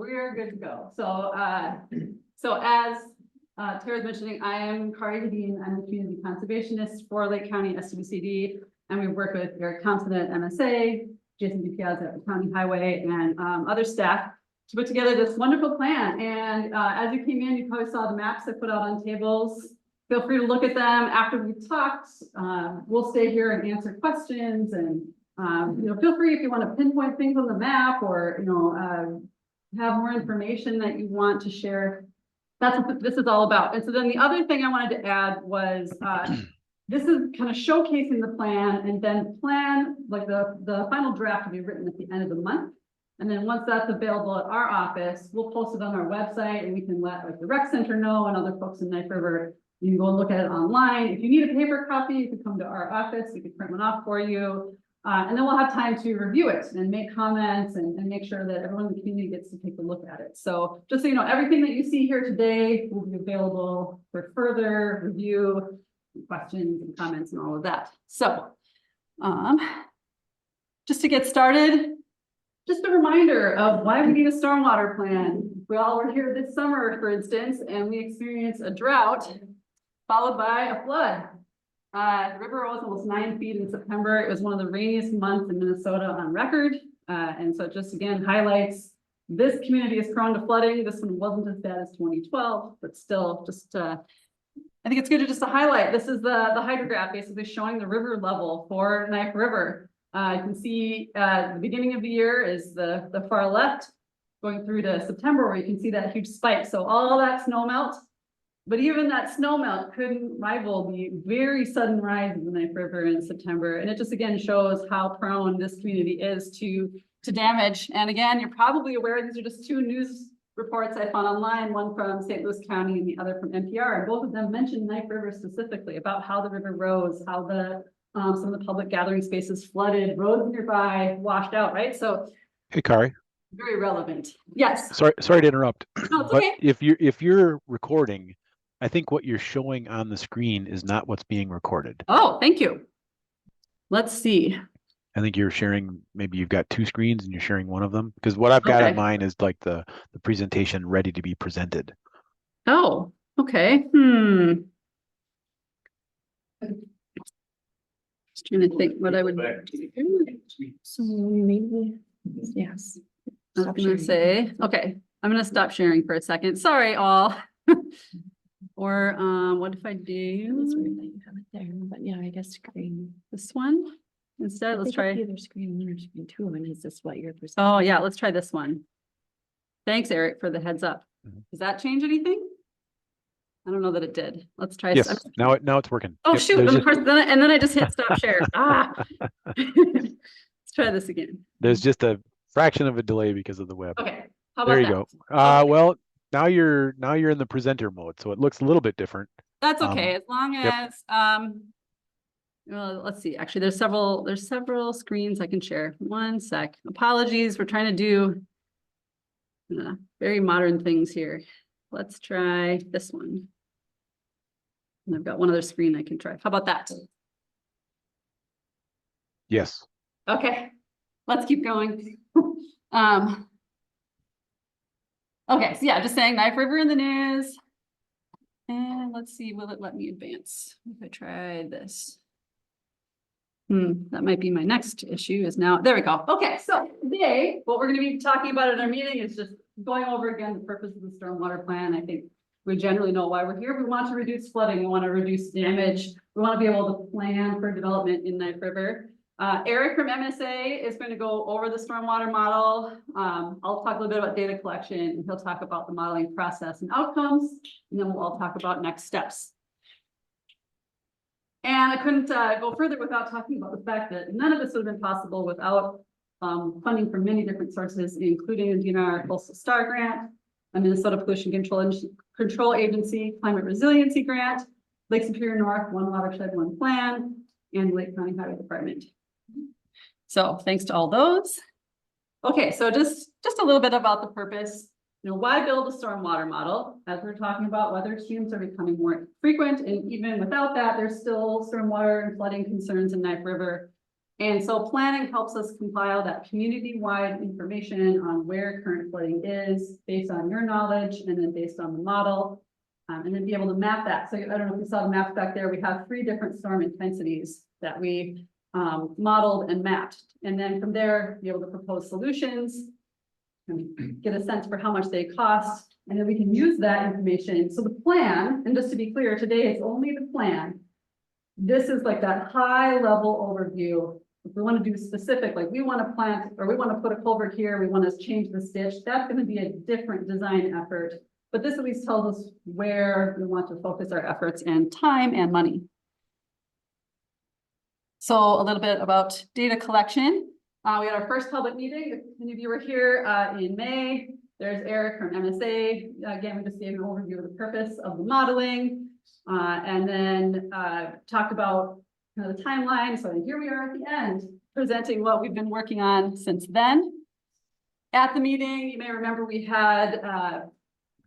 We're good to go. So as Tara's mentioning, I am Kari Hedin. I'm the community conservationist for Lake County SWCD, and we work with Eric Thompson at MSA, Jason DiPiazza at the County Highway, and other staff to put together this wonderful plan. And as you came in, you probably saw the maps I put out on tables. Feel free to look at them after we've talked. We'll stay here and answer questions, and feel free if you want to pinpoint things on the map or have more information that you want to share. That's what this is all about. And so then the other thing I wanted to add was this is kind of showcasing the plan, and then plan, like the final draft will be written at the end of the month. And then once that's available at our office, we'll post it on our website, and we can let the rec center know and other folks in Knife River. You can go and look at it online. If you need a paper copy, you can come to our office. We can print one off for you. And then we'll have time to review it and make comments and make sure that everyone in the community gets to take a look at it. So just so you know, everything that you see here today will be available for further review, questions and comments and all of that. So just to get started, just a reminder of why we need a stormwater plan. We all were here this summer, for instance, and we experienced a drought followed by a flood. The river rose almost 9 feet in September. It was one of the rainiest months in Minnesota on record. And so it just again highlights this community is prone to flooding. This one wasn't as bad as 2012, but still just, I think it's good to highlight. This is the hydrograph basically showing the river level for Knife River. You can see the beginning of the year is the far left going through to September, where you can see that huge spike. So all that snow melt. But even that snow melt couldn't rival the very sudden rise of the Knife River in September. And it just again shows how prone this community is to damage. And again, you're probably aware these are just two news reports I found online, one from St. Louis County and the other from NPR. And both of them mentioned Knife River specifically about how the river rose, how some of the public gathering spaces flooded, roads nearby washed out, right? So hey, Kari. Very relevant. Yes. Sorry to interrupt. No, it's but okay. if you're recording, I think what you're showing on the screen is not what's being recorded. Oh, thank you. Let's see. I think you're sharing, maybe you've got two screens and you're sharing one of them. Because what I've got on mine is like the presentation ready to be presented. Oh, okay. Just trying to think what I would do. So maybe, yes. I was going to say, okay, I'm going to stop sharing for a second. Sorry, all. Or what if I do? It's weird that you have it there, but yeah, I guess screen. This one instead. Let's try either screen one or screen two. And is this what you're presenting? Oh yeah, let's try this one. Thanks, Eric, for the heads up. Does that change anything? I don't know that it did. Let's try. Yes, now it's working. Oh shoot! And of course, then I just hit stop share. Let's try this again. There's just a fraction of a delay because of the web. Okay. How about there you that? go. Well, now you're in the presenter mode, so it looks a little bit different. That's okay, as long as well, let's see. Actually, there's several screens I can share. One sec. Apologies, we're trying to do very modern things here. Let's try this one. And I've got one other screen I can try. How about that? Yes. Okay, let's keep going. Okay, so yeah, just saying Knife River in the news. And let's see, will it let me advance? If I try this. That might be my next issue is now, there we go. Okay, so today, what we're gonna be talking about at our meeting is just going over again the purpose of the stormwater plan. I think we generally know why we're here. We want to reduce flooding, we want to reduce damage. We want to be able to plan for development in Knife River. Eric from MSA is going to go over the stormwater model. I'll talk a little bit about data collection, and he'll talk about the modeling process and outcomes, and then we'll all talk about next steps. And I couldn't go further without talking about the fact that none of this would have been possible without funding from many different sources, including the DNR Coastal Star Grant, a Minnesota Pollution Control Agency Climate Resiliency Grant, Lake Superior North, One Watershed, One Plan, and Lake County Highway Department. So thanks to all those. Okay, so just a little bit about the purpose. Why build a stormwater model? As we're talking about, weather extremes are becoming more frequent, and even without that, there's still stormwater and flooding concerns in Knife River. And so planning helps us compile that community-wide information on where current flooding is based on your knowledge and then based on the model. And then be able to map that. So I don't know if you saw the map back there. We have 3 different storm intensities that we modeled and mapped. And then from there, be able to propose solutions and get a sense for how much they cost. And then we can use that information. So the plan, and just to be clear, today it's only the plan. This is like that high level overview. If we want to do specific, like we want to plant, or we want to put a culvert here, we want to change the stitch, that's going to be a different design effort. But this at least tells us where we want to focus our efforts and time and money. So a little bit about data collection. We had our first public meeting. If many of you were here in May. There's Eric from MSA. Again, we just gave an overview of the purpose of the modeling. And then talked about kind of the timeline. So here we are at the end, presenting what we've been working on since then. At the meeting, you may remember we had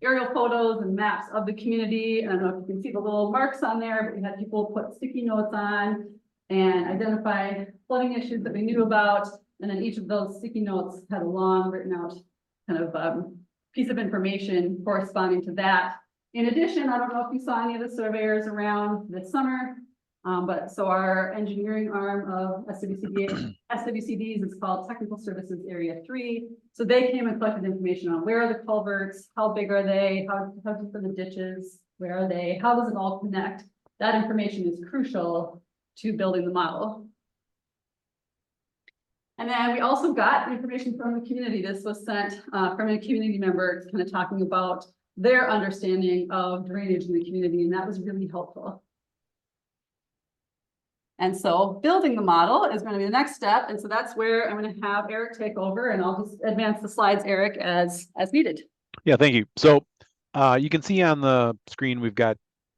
aerial photos and maps of the community. I don't know if you can see the little marks on there, but we had people put sticky notes on and identify flooding issues that we knew about. And then each of those sticky notes had a long written out kind of piece of information corresponding to that. In addition, I don't know if you saw any of the surveyors around this summer, but so our engineering arm of SWCDs is called Technical Services Area 3. So they came and collected information on where are the culverts, how big are they, how deep are the ditches, where are they, how does it all connect? That information is crucial to building the model. And then we also got information from the community. This was sent from a community member kind of talking about their understanding of drainage in the community, and that was really helpful. And so building the model is going to be the next step. And so that's where I'm going to have Eric take over, and I'll just advance the slides, Eric, as needed. Yeah, thank you. So you can see on the screen, we've got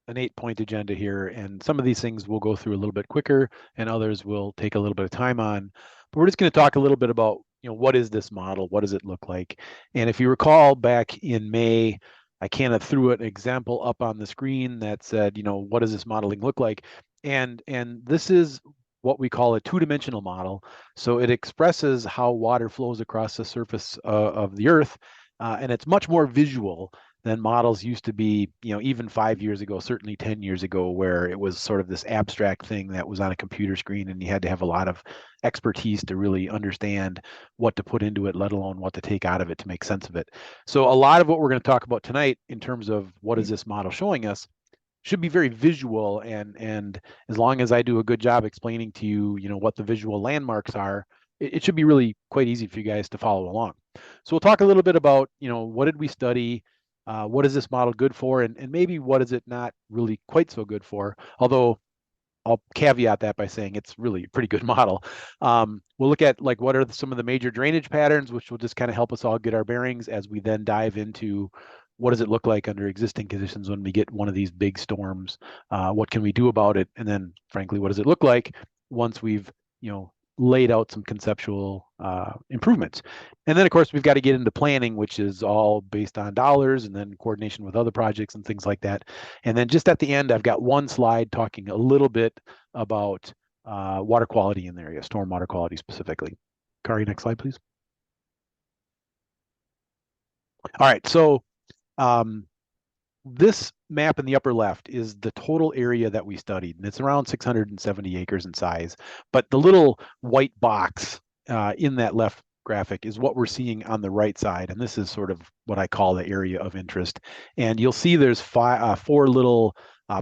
an 8-point agenda here, and some of these things we'll go through a little bit quicker and others will take a little bit of time on. But we're just going to talk a little bit about, what is this model? What does it look like? And if you recall back in May, I kind of threw an example up on the screen that said, what does this modeling look like? And this is what we call a 2-dimensional model. So it expresses how water flows across the surface of the earth. And it's much more visual than models used to be, even 5 years ago, certainly 10 years ago, where it was sort of this abstract thing that was on a computer screen and you had to have a lot of expertise to really understand what to put into it, let alone what to take out of it to make sense of it. So a lot of what we're going to talk about tonight in terms of what is this model showing us should be very visual, and as long as I do a good job explaining to you, what the visual landmarks are, it should be really quite easy for you guys to follow along. So we'll talk a little bit about, what did we study? What is this model good for? And maybe what is it not really quite so good for? Although I'll caveat that by saying it's really a pretty good model. We'll look at what are some of the major drainage patterns, which will just kind of help us all get our bearings as we then dive into what does it look like under existing conditions when we get one of these big storms? What can we do about it? And then frankly, what does it look like once we've, laid out some conceptual improvements? And then of course, we've got to get into planning, which is all based on dollars and then coordination with other projects and things like that. And then just at the end, I've got one slide talking a little bit about water quality in the area, stormwater quality specifically. Kari, next slide, please. All right, so this map in the upper left is the total area that we studied, and it's around 670 acres in size. But the little white box in that left graphic is what we're seeing on the right side, and this is sort of what I call the area of interest. And you'll see there's 4 little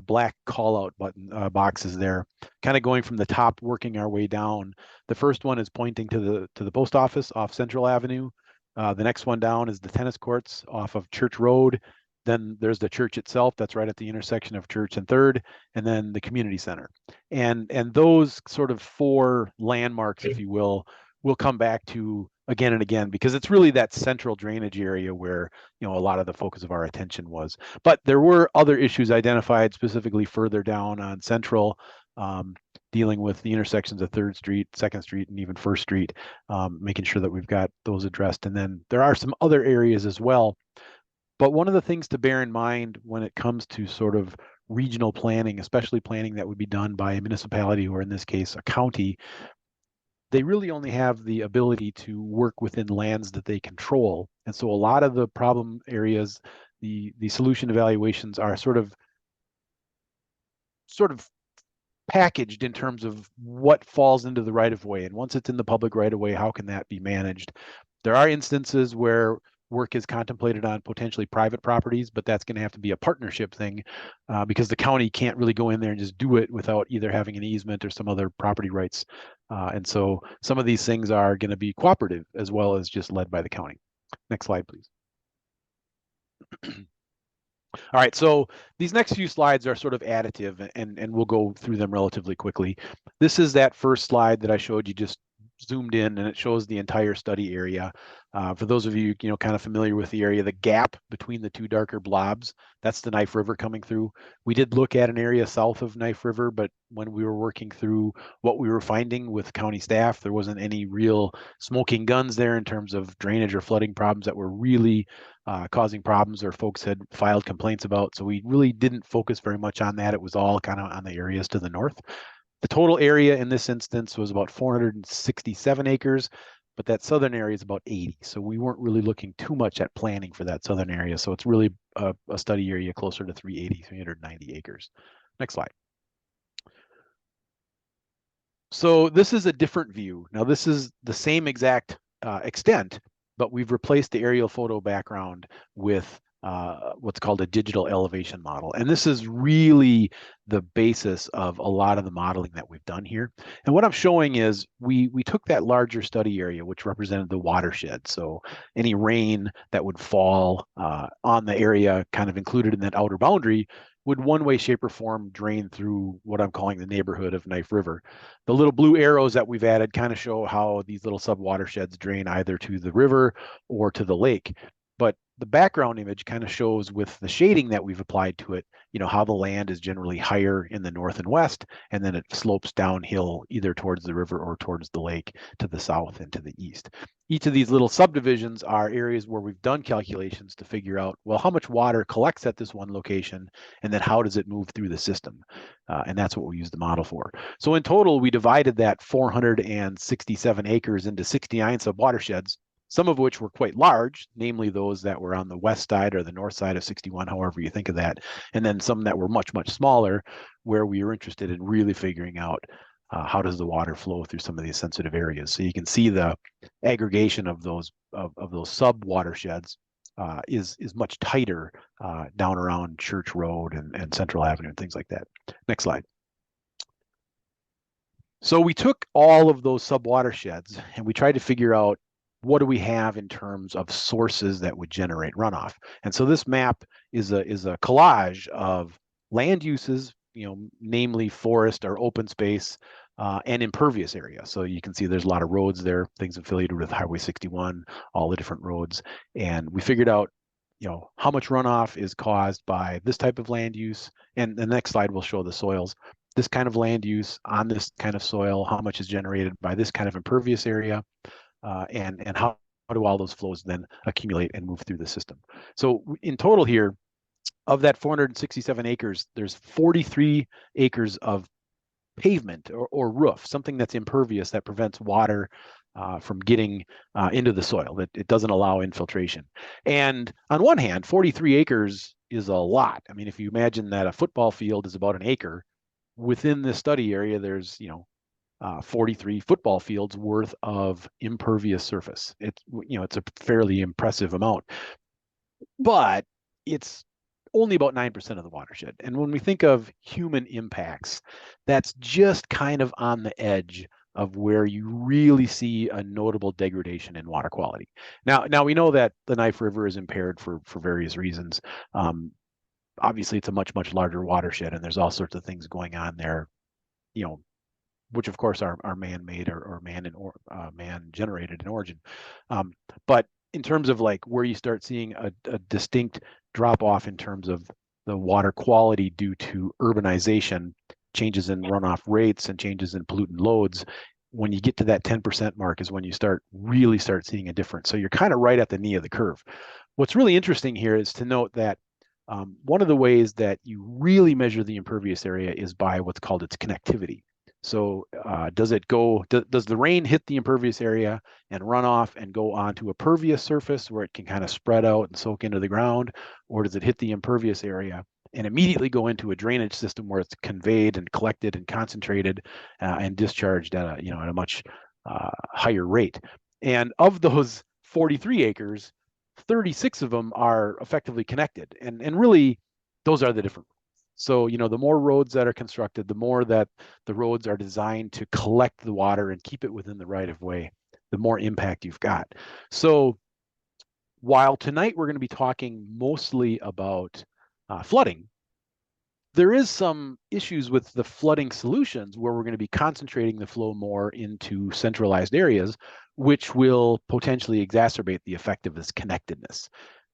black call-out button boxes there, kind of going from the top, working our way down. The first one is pointing to the post office off Central Avenue. The next one down is the tennis courts off of Church Road. Then there's the church itself that's right at the intersection of Church and 3rd, and then the community center. And those sort of 4 landmarks, if you will come back to again and again, because it's really that central drainage area where, a lot of the focus of our attention was. But there were other issues identified specifically further down on Central, dealing with the intersections of 3rd Street, 2nd Street, and even 1st Street, making sure that we've got those addressed. And then there are some other areas as well. But one of the things to bear in mind when it comes to sort of regional planning, especially planning that would be done by a municipality, or in this case, a county, they really only have the ability to work within lands that they control. And so a lot of the problem areas, the solution evaluations are sort of packaged in terms of what falls into the right of way. And once it's in the public right of way, how can that be managed? There are instances where work is contemplated on potentially private properties, but that's going to have to be a partnership thing because the county can't really go in there and just do it without either having an easement or some other property rights. And so some of these things are going to be cooperative as well as just led by the county. Next slide, please. All right, so these next few slides are sort of additive, and we'll go through them relatively quickly. This is that first slide that I showed you, just zoomed in, and it shows the entire study area. For those of you, kind of familiar with the area, the gap between the two darker blobs, that's the Knife River coming through. We did look at an area south of Knife River, but when we were working through what we were finding with county staff, there wasn't any real smoking guns there in terms of drainage or flooding problems that were really causing problems or folks had filed complaints about. So we really didn't focus very much on that. It was all kind of on the areas to the north. The total area in this instance was about 467 acres, but that southern area is about 80. So we weren't really looking too much at planning for that southern area. So it's really a study area closer to 380, 390 acres. Next slide. So this is a different view. Now this is the same exact extent, but we've replaced the aerial photo background with what's called a digital elevation model. And this is really the basis of a lot of the modeling that we've done here. And what I'm showing is we took that larger study area, which represented the watershed. So any rain that would fall on the area kind of included in that outer boundary would one way, shape, or form drain through what I'm calling the neighborhood of Knife River. The little blue arrows that we've added kind of show how these little sub-watersheds drain either to the river or to the lake. But the background image kind of shows with the shading that we've applied to it, how the land is generally higher in the north and west, and then it slopes downhill either towards the river or towards the lake to the south and to the east. Each of these little subdivisions are areas where we've done calculations to figure out, well, how much water collects at this one location, and then how does it move through the system? And that's what we use the model for. So in total, we divided that 467 acres into 69 sub-watersheds, some of which were quite large, namely those that were on the west side or the north side of 61, however you think of that, and then some that were much, much smaller, where we were interested in really figuring out how does the water flow through some of these sensitive areas. So you can see the aggregation of those sub-watersheds is much tighter down around Church Road and Central Avenue and things like that. Next slide. So we took all of those sub-watersheds and we tried to figure out what do we have in terms of sources that would generate runoff. And so this map is a collage of land uses, namely forest or open space and impervious area. So you can see there's a lot of roads there, things affiliated with Highway 61, all the different roads. And we figured out, how much runoff is caused by this type of land use. And the next slide will show the soils. This kind of land use on this kind of soil, how much is generated by this kind of impervious area. And how do all those flows then accumulate and move through the system. So in total here, of that 467 acres, there's 43 acres of pavement or roof, something that's impervious that prevents water from getting into the soil, that it doesn't allow infiltration. And on one hand, 43 acres is a lot. I mean, if you imagine that a football field is about an acre, within this study area, there's, 43 football fields worth of impervious surface. It's a fairly impressive amount, but it's only about 9% of the watershed. And when we think of human impacts, that's just kind of on the edge of where you really see a notable degradation in water quality. Now we know that the Knife River is impaired for various reasons. Obviously, it's a much, much larger watershed, and there's all sorts of things going on there, which of course are man-made or man-generated in origin. But in terms of like where you start seeing a distinct drop-off in terms of the water quality due to urbanization, changes in runoff rates and changes in pollutant loads, when you get to that 10% mark is when you really start seeing a difference. So you're kind of right at the knee of the curve. What's really interesting here is to note that one of the ways that you really measure the impervious area is by what's called its connectivity. So does the rain hit the impervious area and run off and go onto a pervious surface where it can kind of spread out and soak into the ground? Or does it hit the impervious area and immediately go into a drainage system where it's conveyed and collected and concentrated and discharged at a much higher rate? And of those 43 acres, 36 of them are effectively connected. And really, those are the different. So, the more roads that are constructed, the more that the roads are designed to collect the water and keep it within the right of way, the more impact you've got. So while tonight we're going to be talking mostly about flooding, there is some issues with the flooding solutions where we're going to be concentrating the flow more into centralized areas, which will potentially exacerbate the effect of this connectedness.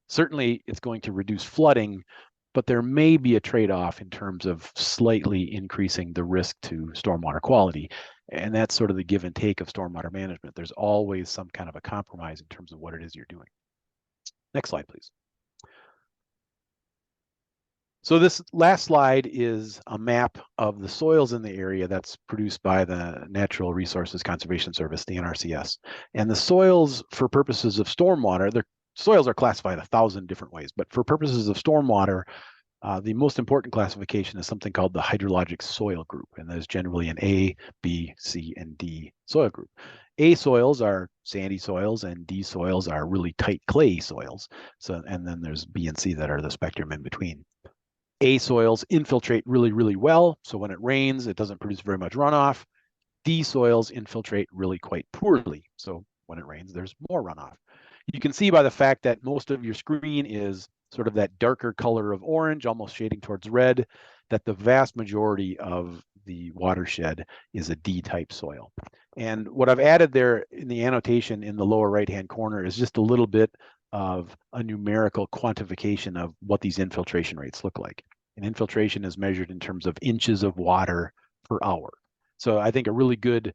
Certainly, it's going to reduce flooding, but there may be a trade-off in terms of slightly increasing the risk to stormwater quality. And that's sort of the give and take of stormwater management. There's always some kind of a compromise in terms of what it is you're doing. Next slide, please. So this last slide is a map of the soils in the area that's produced by the Natural Resources Conservation Service, the NRCS. And the soils, for purposes of stormwater, the soils are classified 1,000 different ways, but for purposes of stormwater, the most important classification is something called the hydrologic soil group, and there's generally an A, B, C, and D soil group. A soils are sandy soils, and D soils are really tight clay soils. So, and then there's B and C that are the spectrum in between. A soils infiltrate really, really well. So when it rains, it doesn't produce very much runoff. D soils infiltrate really quite poorly. So when it rains, there's more runoff. You can see by the fact that most of your screen is sort of that darker color of orange, almost shading towards red, that the vast majority of the watershed is a D-type soil. And what I've added there in the annotation in the lower right-hand corner is just a little bit of a numerical quantification of what these infiltration rates look like. And infiltration is measured in terms of inches of water per hour. So I think a really good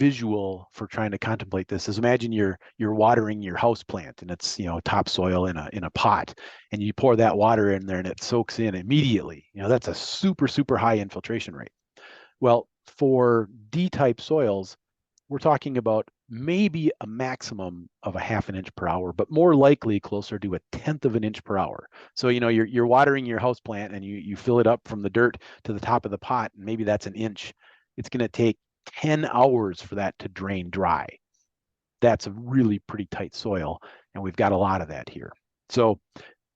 visual for trying to contemplate this is imagine you're watering your house plant and it's topsoil in a pot, and you pour that water in there and it soaks in immediately. That's a super high infiltration rate. Well, for D-type soils, we're talking about maybe a maximum of 1/2 inch per hour, but more likely closer to 1/10 of an inch per hour. So you're watering your house plant and you fill it up from the dirt to the top of the pot, and maybe that's an inch. It's going to take 10 hours for that to drain dry. That's a really pretty tight soil, and we've got a lot of that here. So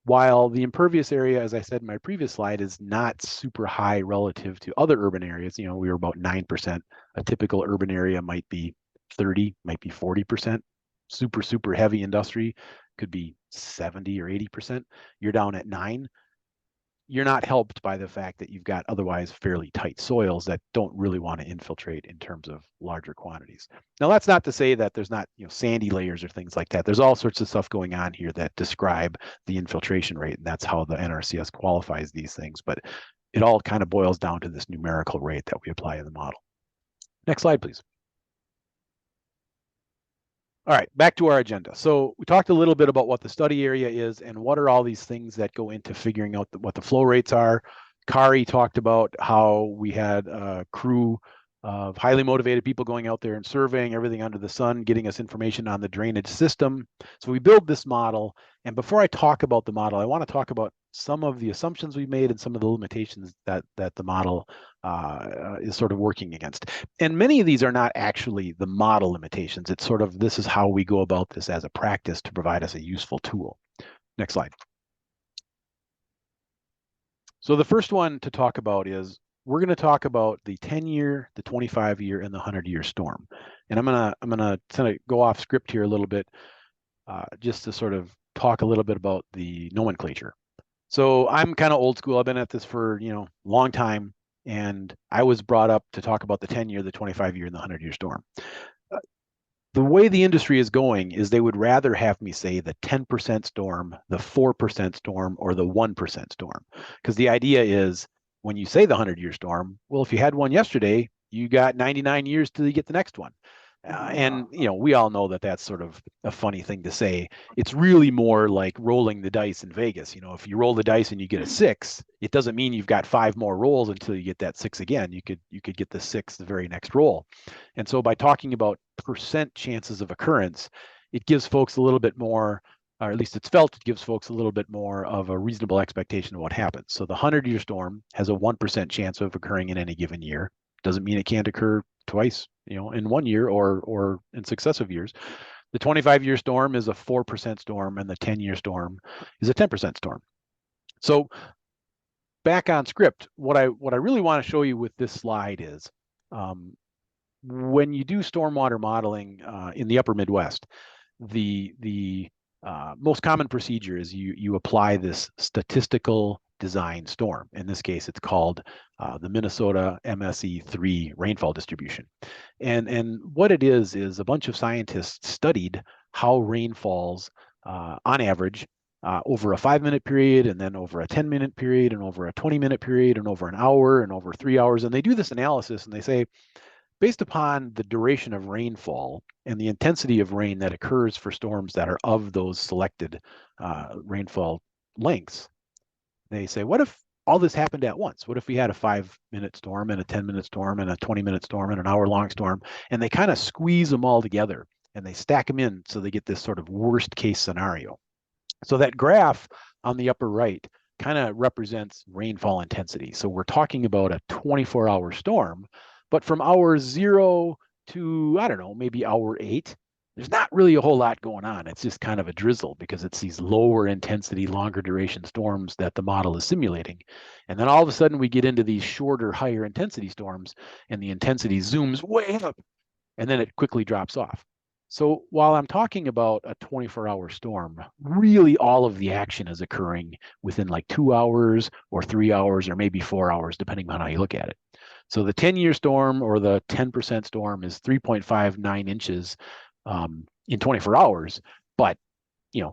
while the impervious area, as I said in my previous slide, is not super high relative to other urban areas, we were about 9%. A typical urban area might be 30, might be 40%. Super heavy industry could be 70 or 80%. You're down at 9. You're not helped by the fact that you've got otherwise fairly tight soils that don't really want to infiltrate in terms of larger quantities. Now, that's not to say that there's not sandy layers or things like that. There's all sorts of stuff going on here that describe the infiltration rate, and that's how the NRCS qualifies these things. But it all kind of boils down to this numerical rate that we apply in the model. Next slide, please. All right, back to our agenda. So we talked a little bit about what the study area is and what are all these things that go into figuring out what the flow rates are. Kari talked about how we had a crew of highly motivated people going out there and surveying everything under the sun, getting us information on the drainage system. So we build this model. And before I talk about the model, I want to talk about some of the assumptions we made and some of the limitations that the model is sort of working against. And many of these are not actually the model limitations. It's sort of, this is how we go about this as a practice to provide us a useful tool. Next slide. So the first one to talk about is, we're going to talk about the 10-year, the 25-year, and the 100-year storm. And I'm gonna kind of go off script here a little bit, just to sort of talk a little bit about the nomenclature. So I'm kind of old school. I've been at this for long time, and I was brought up to talk about the 10-year, the 25-year, and the 100-year storm. The way the industry is going is they would rather have me say the 10% storm, the 4% storm, or the 1% storm, because the idea is, when you say the 100-year storm, well, if you had one yesterday, you got 99 years till you get the next one. And we all know that that's sort of a funny thing to say. It's really more like rolling the dice in Vegas. If you roll the dice and you get a 6, it doesn't mean you've got 5 more rolls until you get that 6 again. You could get the 6 the very next roll. And so by talking about percent chances of occurrence, it gives folks a little bit more, or at least it's felt, it gives folks a little bit more of a reasonable expectation of what happens. So the 100-year storm has a 1% chance of occurring in any given year. Doesn't mean it can't occur twice, in 1 year or in successive years. The 25-year storm is a 4% storm, and the 10-year storm is a 10% storm. So back on script, what I really want to show you with this slide is when you do stormwater modeling in the upper Midwest, the most common procedure is you apply this statistical design storm. In this case, it's called the Minnesota MSE3 rainfall distribution. And what it is a bunch of scientists studied how rain falls on average over a 5-minute period, and then over a 10-minute period, and over a 20-minute period, and over an hour, and over 3 hours. And they do this analysis and they say, based upon the duration of rainfall and the intensity of rain that occurs for storms that are of those selected rainfall lengths, they say, what if all this happened at once? What if we had a 5-minute storm and a 10-minute storm and a 20-minute storm and an hour-long storm? And they kind of squeeze them all together and they stack them in so they get this sort of worst case scenario. So that graph on the upper right kind of represents rainfall intensity. So we're talking about a 24-hour storm, but from hour 0 to, I don't know, maybe hour 8, there's not really a whole lot going on. It's just kind of a drizzle because it's these lower intensity, longer duration storms that the model is simulating. And then all of a sudden we get into these shorter, higher intensity storms, and the intensity zooms way up, and then it quickly drops off. So while I'm talking about a 24-hour storm, really all of the action is occurring within like 2 hours or 3 hours or maybe 4 hours, depending on how you look at it. So the 10-year storm or the 10% storm is 3.59 inches in 24 hours, but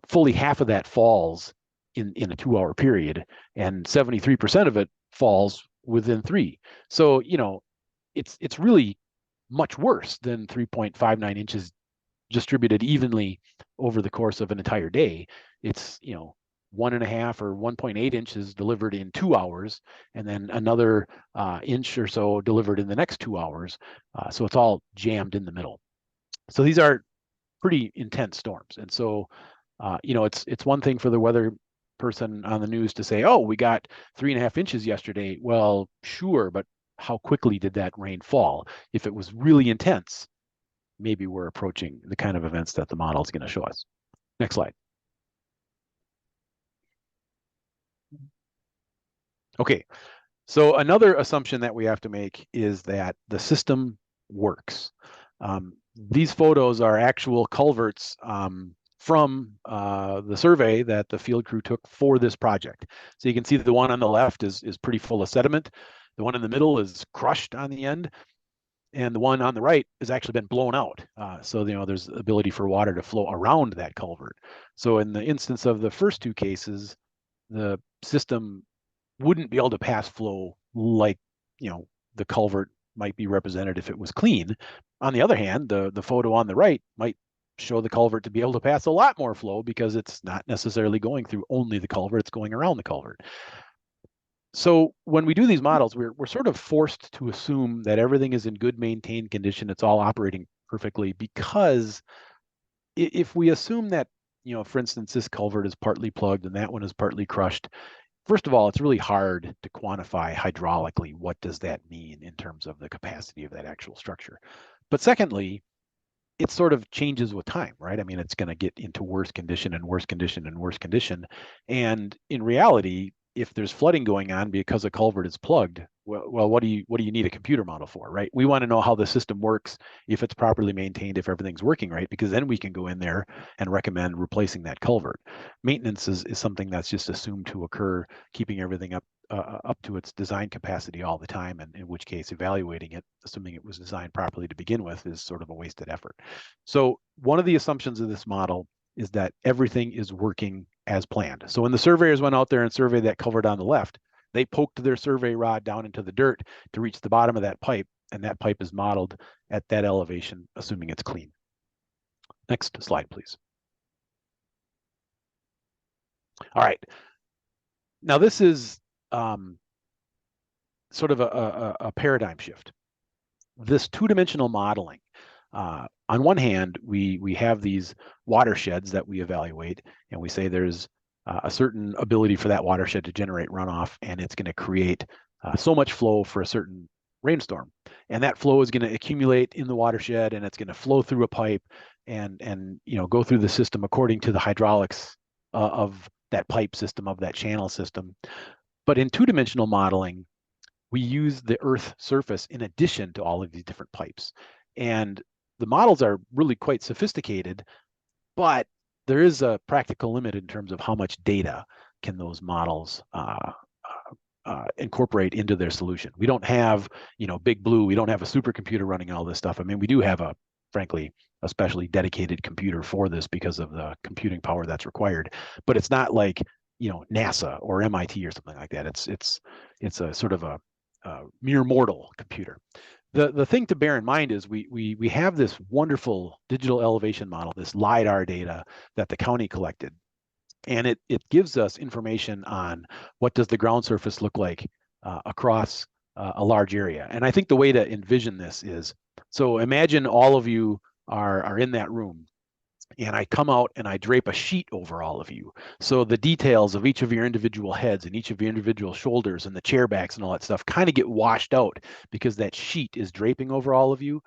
fully half of that falls in a 2-hour period, and 73% of it falls within 3. So it's really much worse than 3.59 inches distributed evenly over the course of an entire day. It's 1.5 or 1.8 inches delivered in 2 hours, and then another inch or so delivered in the next 2 hours. So it's all jammed in the middle. So these are pretty intense storms. And so, it's one thing for the weather person on the news to say, oh, we got 3.5 inches yesterday. Well, sure, but how quickly did that rain fall? If it was really intense, maybe we're approaching the kind of events that the model is going to show us. Next slide. Okay, so another assumption that we have to make is that the system works. These photos are actual culverts from the survey that the field crew took for this project. So you can see that the one on the left is pretty full of sediment. The one in the middle is crushed on the end. And the one on the right has actually been blown out. So there's ability for water to flow around that culvert. So in the instance of the first 2 cases, the system wouldn't be able to pass flow like the culvert might be represented if it was clean. On the other hand, the photo on the right might show the culvert to be able to pass a lot more flow because it's not necessarily going through only the culvert, it's going around the culvert. So when we do these models, we're sort of forced to assume that everything is in good maintained condition, it's all operating perfectly, because if we assume that, for instance, this culvert is partly plugged and that one is partly crushed, first of all, it's really hard to quantify hydraulically what does that mean in terms of the capacity of that actual structure. But secondly, it sort of changes with time, right? I mean, it's going to get into worse condition and worse condition and worse condition. And in reality, if there's flooding going on because a culvert is plugged, well, what do you need a computer model for, right? We want to know how the system works, if it's properly maintained, if everything's working right, because then we can go in there and recommend replacing that culvert. Maintenance is something that's just assumed to occur, keeping everything up to its design capacity all the time, and in which case evaluating it, assuming it was designed properly to begin with, is sort of a wasted effort. So one of the assumptions of this model is that everything is working as planned. So when the surveyors went out there and surveyed that culvert on the left, they poked their survey rod down into the dirt to reach the bottom of that pipe, and that pipe is modeled at that elevation, assuming it's clean. Next slide, please. All right. Now this is sort of a paradigm shift. This two-dimensional modeling, on one hand, we have these watersheds that we evaluate, and we say there's a certain ability for that watershed to generate runoff, and it's going to create so much flow for a certain rainstorm. And that flow is going to accumulate in the watershed, and it's going to flow through a pipe and go through the system according to the hydraulics of that pipe system, of that channel system. But in two-dimensional modeling, we use the earth surface in addition to all of these different pipes. And the models are really quite sophisticated, but there is a practical limit in terms of how much data can those models incorporate into their solution. We don't have, Big Blue. We don't have a supercomputer running all this stuff. I mean, we do have frankly, a specially dedicated computer for this because of the computing power that's required. But it's not like, NASA or MIT or something like that. It's a sort of a mere mortal computer. The thing to bear in mind is we have this wonderful digital elevation model, this LiDAR data that the county collected. And it gives us information on what does the ground surface look like across a large area. And I think the way to envision this is, so imagine all of you are in that room, and I come out and I drape a sheet over all of you. So the details of each of your individual heads and each of your individual shoulders and the chair backs and all that stuff kind of get washed out because that sheet is draping over all of you.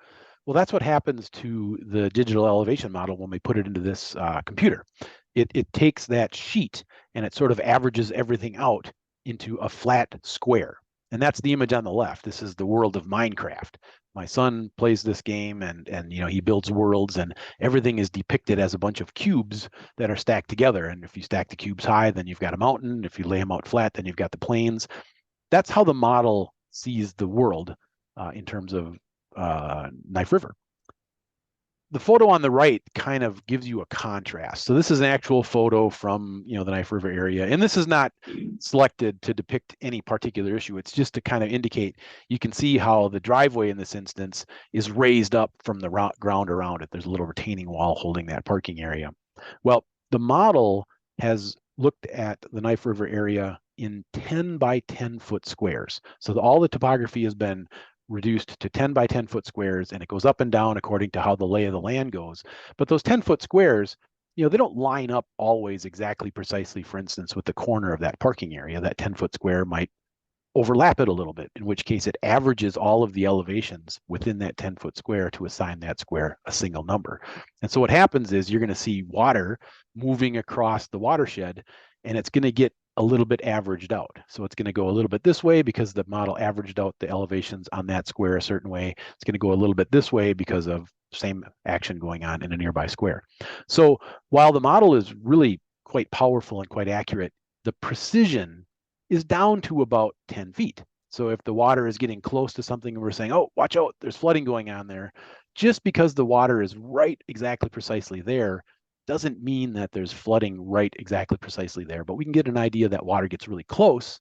Well, that's what happens to the digital elevation model when we put it into this computer. It takes that sheet and it sort of averages everything out into a flat square. And that's the image on the left. This is the world of Minecraft. My son plays this game and he builds worlds, and everything is depicted as a bunch of cubes that are stacked together. And if you stack the cubes high, then you've got a mountain. If you lay them out flat, then you've got the plains. That's how the model sees the world in terms of Knife River. The photo on the right kind of gives you a contrast. So this is an actual photo from the Knife River area, and this is not selected to depict any particular issue. It's just to kind of indicate, you can see how the driveway in this instance is raised up from the ground around it. There's a little retaining wall holding that parking area. Well, the model has looked at the Knife River area in 10 by 10 foot squares. So all the topography has been reduced to 10 by 10 foot squares, and it goes up and down according to how the lay of the land goes. But those 10 foot squares, they don't line up always exactly precisely. For instance, with the corner of that parking area, that 10 foot square might overlap it a little bit, in which case it averages all of the elevations within that 10 foot square to assign that square a single number. And so what happens is you're going to see water moving across the watershed, and it's going to get a little bit averaged out. So it's going to go a little bit this way because the model averaged out the elevations on that square a certain way. It's going to go a little bit this way because of same action going on in a nearby square. So while the model is really quite powerful and quite accurate, the precision is down to about 10 feet. So if the water is getting close to something and we're saying, oh, watch out, there's flooding going on there, just because the water is right exactly precisely there doesn't mean that there's flooding right exactly precisely there. But we can get an idea that water gets really close.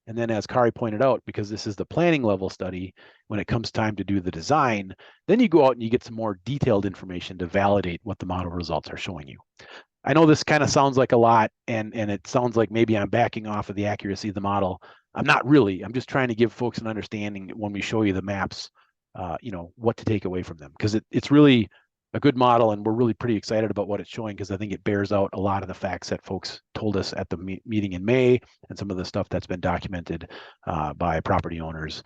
And then, as Kari pointed out, because this is the planning level study, when it comes time to do the design, then you go out and you get some more detailed information to validate what the model results are showing you. I know this kind of sounds like a lot, and it sounds like maybe I'm backing off of the accuracy of the model. I'm not really. I'm just trying to give folks an understanding when we show you the maps, what to take away from them, because it's really a good model, and we're really pretty excited about what it's showing, because I think it bears out a lot of the facts that folks told us at the meeting in May, and some of the stuff that's been documented by property owners,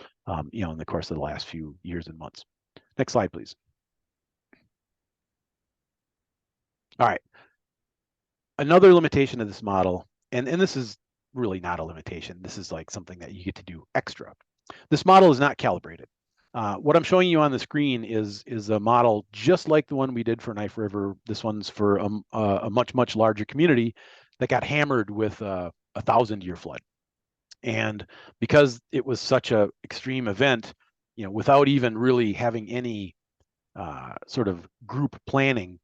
in the course of the last few years and months. Next slide, please. All right. Another limitation of this model, and this is really not a limitation. This is like something that you get to do extra. This model is not calibrated. What I'm showing you on the screen is a model just like the one we did for Knife River. This one's for a much larger community that got hammered with a 1,000-year flood. And because it was such an extreme event, without even really having any sort of group planning,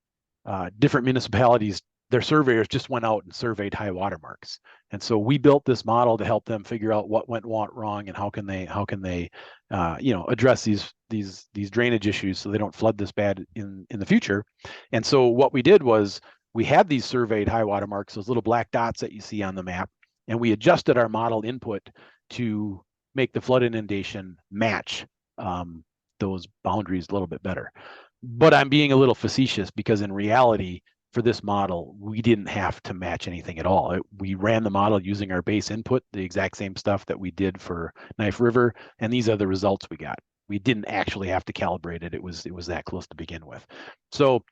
different municipalities their surveyors just went out and surveyed high water marks. And so we built this model to help them figure out what went wrong and how can they address these drainage issues so they don't flood this bad in the future. And so what we did was we had these surveyed high water marks, those little black dots that you see on the map, and we adjusted our model input to make the flood inundation match those boundaries a little bit better. But I'm being a little facetious because in reality, for this model, we didn't have to match anything at all. We ran the model using our base input, the exact same stuff that we did for Knife River, and these are the results we got. We didn't actually have to calibrate it. It was that close to begin with. So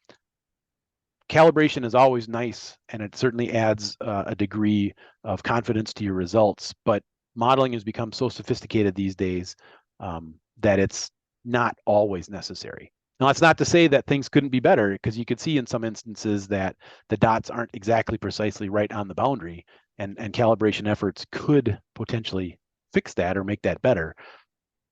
calibration is always nice, and it certainly adds a degree of confidence to your results. But modeling has become so sophisticated these days that it's not always necessary. Now, that's not to say that things couldn't be better, because you could see in some instances that the dots aren't exactly precisely right on the boundary, and calibration efforts could potentially fix that or make that better.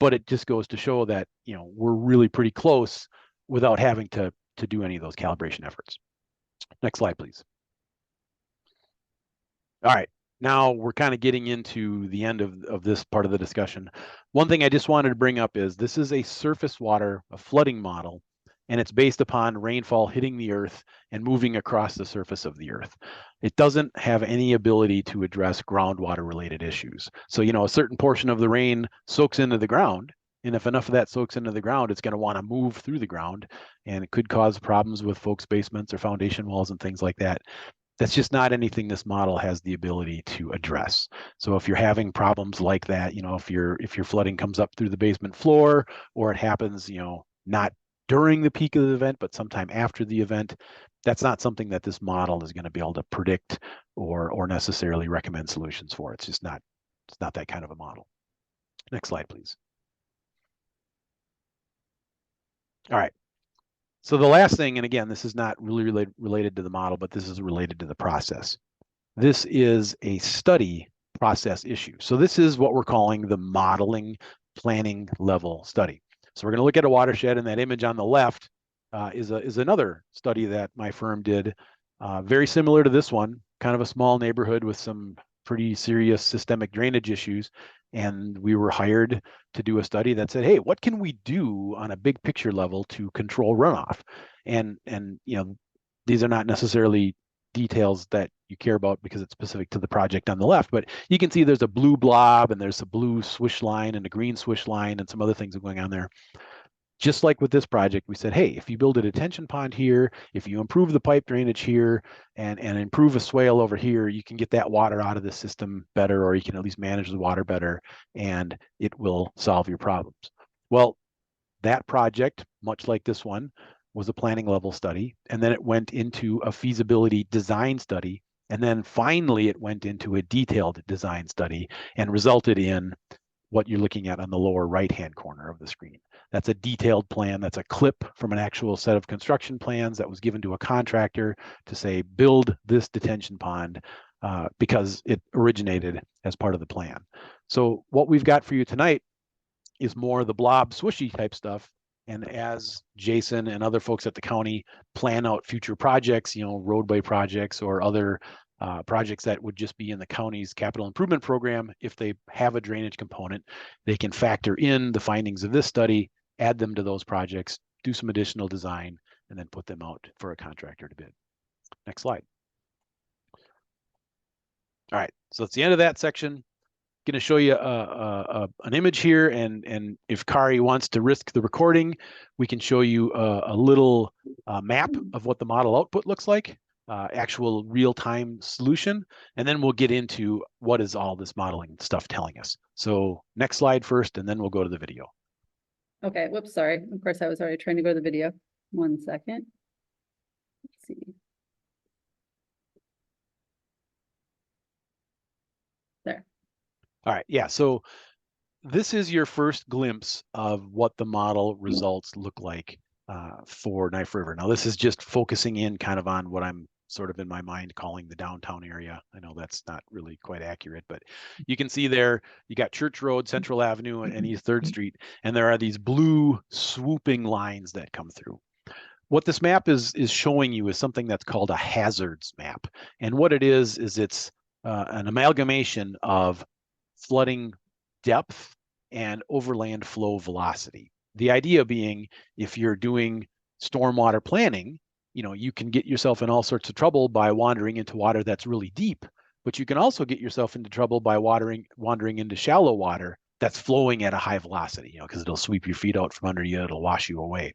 But it just goes to show that, we're really pretty close without having to do any of those calibration efforts. Next slide, please. All right. Now we're kind of getting into the end of this part of the discussion. One thing I just wanted to bring up is this is a surface water, a flooding model, and it's based upon rainfall hitting the earth and moving across the surface of the earth. It doesn't have any ability to address groundwater related issues. So, a certain portion of the rain soaks into the ground, and if enough of that soaks into the ground, it's going to want to move through the ground, and it could cause problems with folks' basements or foundation walls and things like that. That's just not anything this model has the ability to address. So if you're having problems like that, if your flooding comes up through the basement floor, or it happens, not during the peak of the event, but sometime after the event, that's not something that this model is going to be able to predict or necessarily recommend solutions for. It's not that kind of a model. Next slide, please. All right. So the last thing, and again, this is not really related to the model, but this is related to the process. This is a study process issue. So this is what we're calling the modeling planning level study. So we're going to look at a watershed, and that image on the left is another study that my firm did, very similar to this one, kind of a small neighborhood with some pretty serious systemic drainage issues. And we were hired to do a study that said, hey, what can we do on a big picture level to control runoff? And these are not necessarily details that you care about because it's specific to the project on the left, but you can see there's a blue blob and there's a blue swish line and a green swish line and some other things going on there. Just like with this project, we said, hey, if you build a detention pond here, if you improve the pipe drainage here and improve a swale over here, you can get that water out of the system better, or you can at least manage the water better, and it will solve your problems. Well, that project, much like this one, was a planning level study, and then it went into a feasibility design study, and then finally it went into a detailed design study and resulted in what you're looking at on the lower right-hand corner of the screen. That's a detailed plan. That's a clip from an actual set of construction plans that was given to a contractor to say, build this detention pond because it originated as part of the plan. So what we've got for you tonight is more the blob swishy type stuff. And as Jason and other folks at the county plan out future projects, roadway projects or other projects that would just be in the county's capital improvement program, if they have a drainage component, they can factor in the findings of this study, add them to those projects, do some additional design, and then put them out for a contractor to bid. Next slide. All right, so that's the end of that section. Going to show you an image here, and if Kari wants to risk the recording, we can show you a little map of what the model output looks like, actual real-time solution, and then we'll get into what is all this modeling stuff telling us. So next slide first, and then we'll go to the video. Okay, whoops, sorry. Of course, I was already trying to go to the video. 1 second. Let's see. There. All right, yeah, so this is your first glimpse of what the model results look like for Knife River. Now, this is just focusing in kind of on what I'm sort of in my mind calling the downtown area. I know that's not really quite accurate, but you can see there, you got Church Road, Central Avenue, and East 3rd Street, and there are these blue swooping lines that come through. what this map is showing you is something that's called a hazards map. And what it is it's an amalgamation of flooding depth and overland flow velocity. The idea being, if you're doing stormwater planning, you can get yourself in all sorts of trouble by wandering into water that's really deep, but you can also get yourself into trouble by wandering into shallow water that's flowing at a high velocity, because it'll sweep your feet out from under you, it'll wash you away.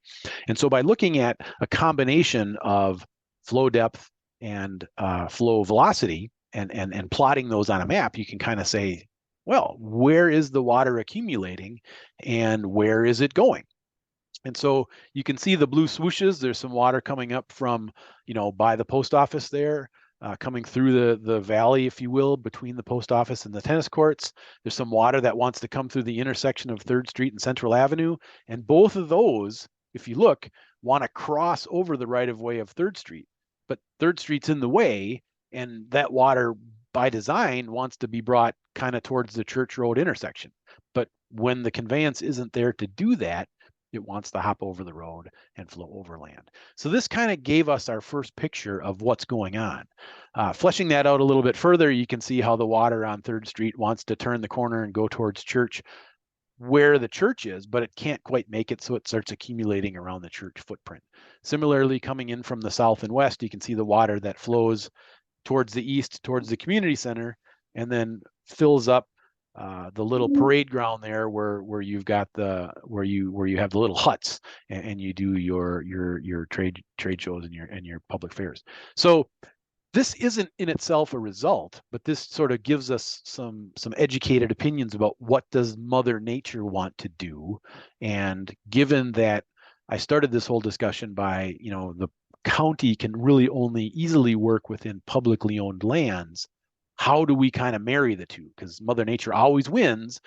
And so by looking at a combination of flow depth and flow velocity and plotting those on a map, you can kind of say, well, where is the water accumulating and where is it going? And so you can see the blue swooshes. There's some water coming up from, by the post office there, coming through the valley, if you will, between the post office and the tennis courts. There's some water that wants to come through the intersection of 3rd Street and Central Avenue. And both of those, if you look, want to cross over the right of way of 3rd Street. But 3rd Street's in the way, and that water by design wants to be brought kind of towards the Church Road intersection. But when the conveyance isn't there to do that, it wants to hop over the road and flow overland. So this kind of gave us our first picture of what's going on. Fleshing that out a little bit further, you can see how the water on 3rd Street wants to turn the corner and go towards Church, where the church is, but it can't quite make it, so it starts accumulating around the church footprint. Similarly, coming in from the south and west, you can see the water that flows towards the east, towards the community center, and then fills up the little parade ground there where you've got where you have the little huts and you do your trade shows and your public fairs. So this isn't in itself a result, but this sort of gives us some educated opinions about what does Mother Nature want to do. And given that I started this whole discussion by, the county can really only easily work within publicly owned lands, how do we kind of marry the two? Because Mother Nature always wins,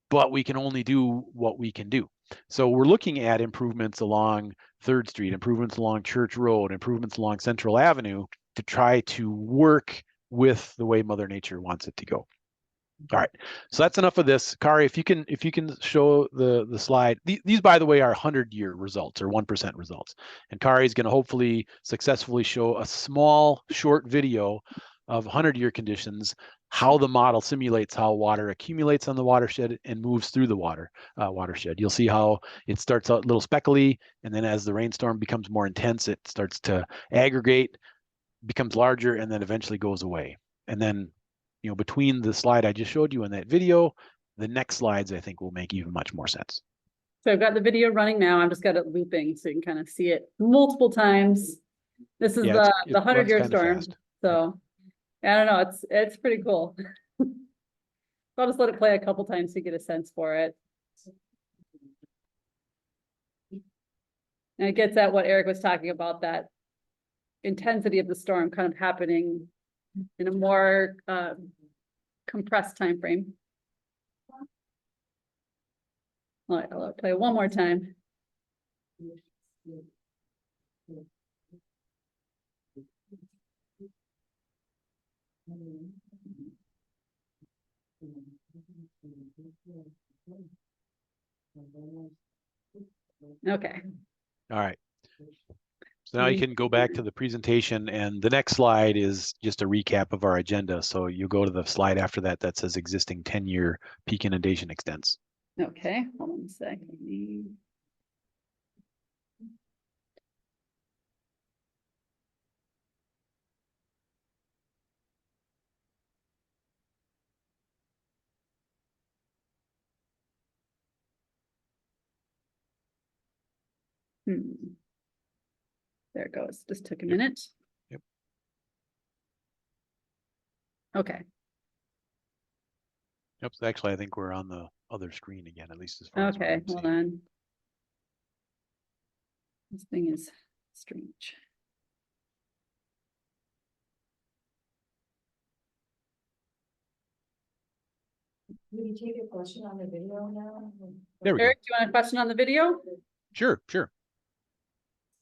but we can only do what we can do. So we're looking at improvements along 3rd Street, improvements along Church Road, improvements along Central Avenue to try to work with the way Mother Nature wants it to go. All right, so that's enough of this. Kari, if you can show the slide. These, by the way, are 100-year results or 1% results. And Kari is going to hopefully successfully show a small, short video of 100-year conditions, how the model simulates how water accumulates on the watershed and moves through the watershed. You'll see how it starts out a little speckly, and then as the rainstorm becomes more intense, it starts to aggregate, becomes larger, and then eventually goes away. And then, between the slide I just showed you and that video, the next slides I think will make even much more sense. So I've got the video running now. I've just got it looping so you can kind of see it multiple times. This is the 100-year storm. Fast. So I don't know, it's pretty cool. I'll just let it play a couple times to get a sense for it. And it gets at what Eric was talking about, that intensity of the storm kind of happening in a more compressed time frame. All right, I'll play one more time. Okay. All right. So now you can go back to the presentation, and the next slide is just a recap of our agenda. So you go to the slide after that that says existing 10-year peak inundation extents. Okay, hold on a second. There it goes. Just took a minute. Yep. Okay. Yep. So actually, I think we're on the other screen again, at least as far as Okay, hold on. This thing is strange. Will you take a question on the video now? There we Eric, go. do you want a question on the video? Sure.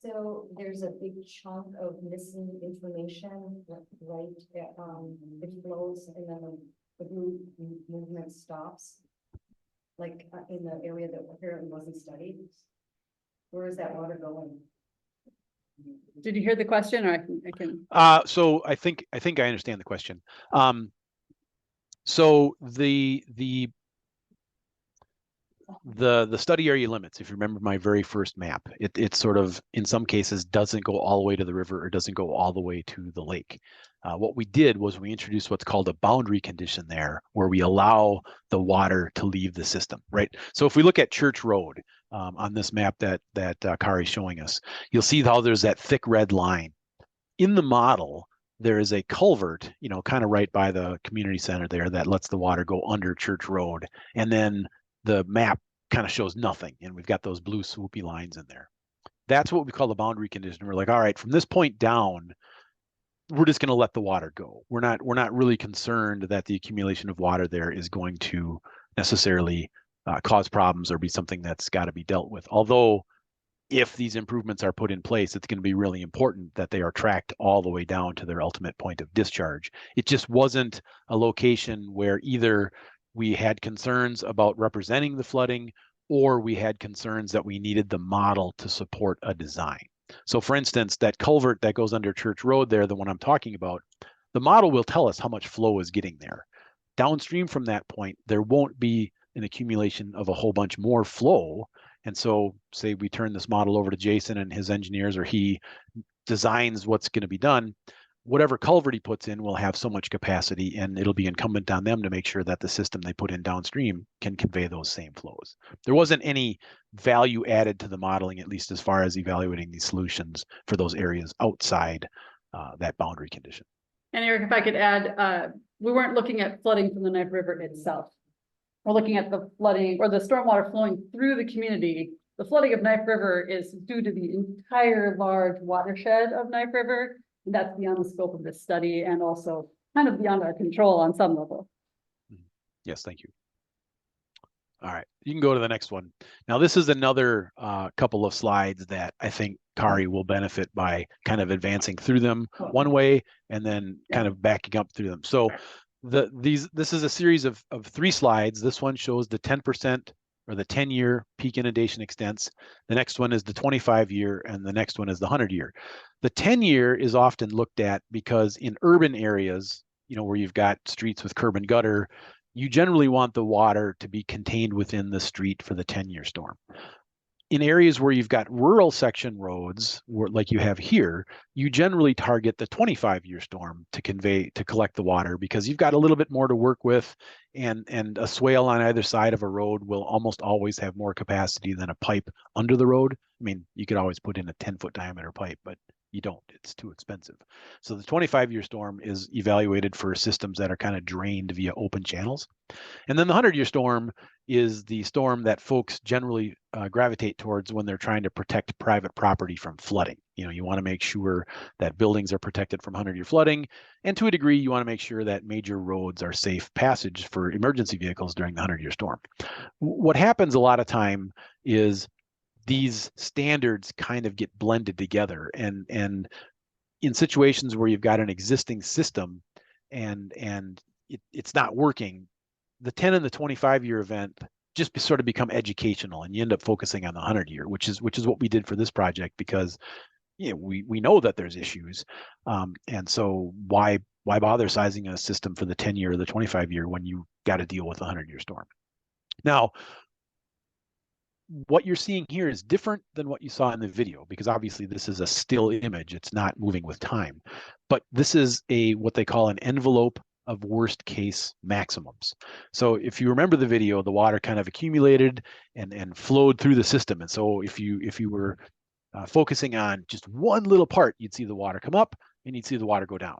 So there's a big chunk of missing information, right? It flows and then the blue movement stops. Like in the area that apparently wasn't studied. Where is that water going? Did you hear the question, or I can? So I think I understand the question. So the study area limits, if you remember my very first map, it sort of, in some cases, doesn't go all the way to the river or doesn't go all the way to the lake. What we did was we introduced what's called a boundary condition there, where we allow the water to leave the system, right? So if we look at Church Road on this map that Kari's showing us, you'll see how there's that thick red line. In the model, there is a culvert, kind of right by the community center there that lets the water go under Church Road. And then the map kind of shows nothing. And we've got those blue swoopy lines in there. That's what we call the boundary condition. We're like, all right, from this point down, we're just going to let the water go. We're not really concerned that the accumulation of water there is going to necessarily cause problems or be something that's got to be dealt with. Although, if these improvements are put in place, it's going to be really important that they are tracked all the way down to their ultimate point of discharge. It just wasn't a location where either we had concerns about representing the flooding or we had concerns that we needed the model to support a design. So for instance, that culvert that goes under Church Road there, the one I'm talking about, the model will tell us how much flow is getting there. Downstream from that point, there won't be an accumulation of a whole bunch more flow. And so say we turn this model over to Jason and his engineers, or he designs what's going to be done, whatever culvert he puts in will have so much capacity, and it'll be incumbent on them to make sure that the system they put in downstream can convey those same flows. There wasn't any value added to the modeling, at least as far as evaluating these solutions for those areas outside that boundary condition. And Eric, if I could add, we weren't looking at flooding from the Knife River itself. We're looking at the flooding or the stormwater flowing through the community. The flooding of Knife River is due to the entire large watershed of Knife River. That's beyond the scope of this study and also kind of beyond our control on some level. Yes, thank you. All right, you can go to the next one. Now, this is another couple of slides that I think Kari will benefit by kind of advancing through them one way and then kind of backing up through them. So this is a series of 3 slides. This one shows the 10% or the 10-year peak inundation extents. The next one is the 25-year, and the next one is the 100-year. The 10-year is often looked at because in urban areas, where you've got streets with curb and gutter, you generally want the water to be contained within the street for the 10-year storm. In areas where you've got rural section roads, like you have here, you generally target the 25-year storm to collect the water because you've got a little bit more to work with, and a swale on either side of a road will almost always have more capacity than a pipe under the road. I mean, you could always put in a 10-foot diameter pipe, but you don't, it's too expensive. So the 25-year storm is evaluated for systems that are kind of drained via open channels. And then the 100-year storm is the storm that folks generally gravitate towards when they're trying to protect private property from flooding. You want to make sure that buildings are protected from 100-year flooding. And to a degree, you want to make sure that major roads are safe passage for emergency vehicles during the 100-year storm. What happens a lot of time is these standards kind of get blended together, and in situations where you've got an existing system and it's not working, the 10 and the 25-year event just sort of become educational, and you end up focusing on the 100-year, which is what we did for this project, because we know that there's issues, and so why bother sizing a system for the 10-year or the 25-year when you got to deal with a 100-year storm? Now, what you're seeing here is different than what you saw in the video, because obviously this is a still image. It's not moving with time, but this is what they call an envelope of worst case maximums. So if you remember the video, the water kind of accumulated and flowed through the system. And so if you were focusing on just one little part, you'd see the water come up and you'd see the water go down.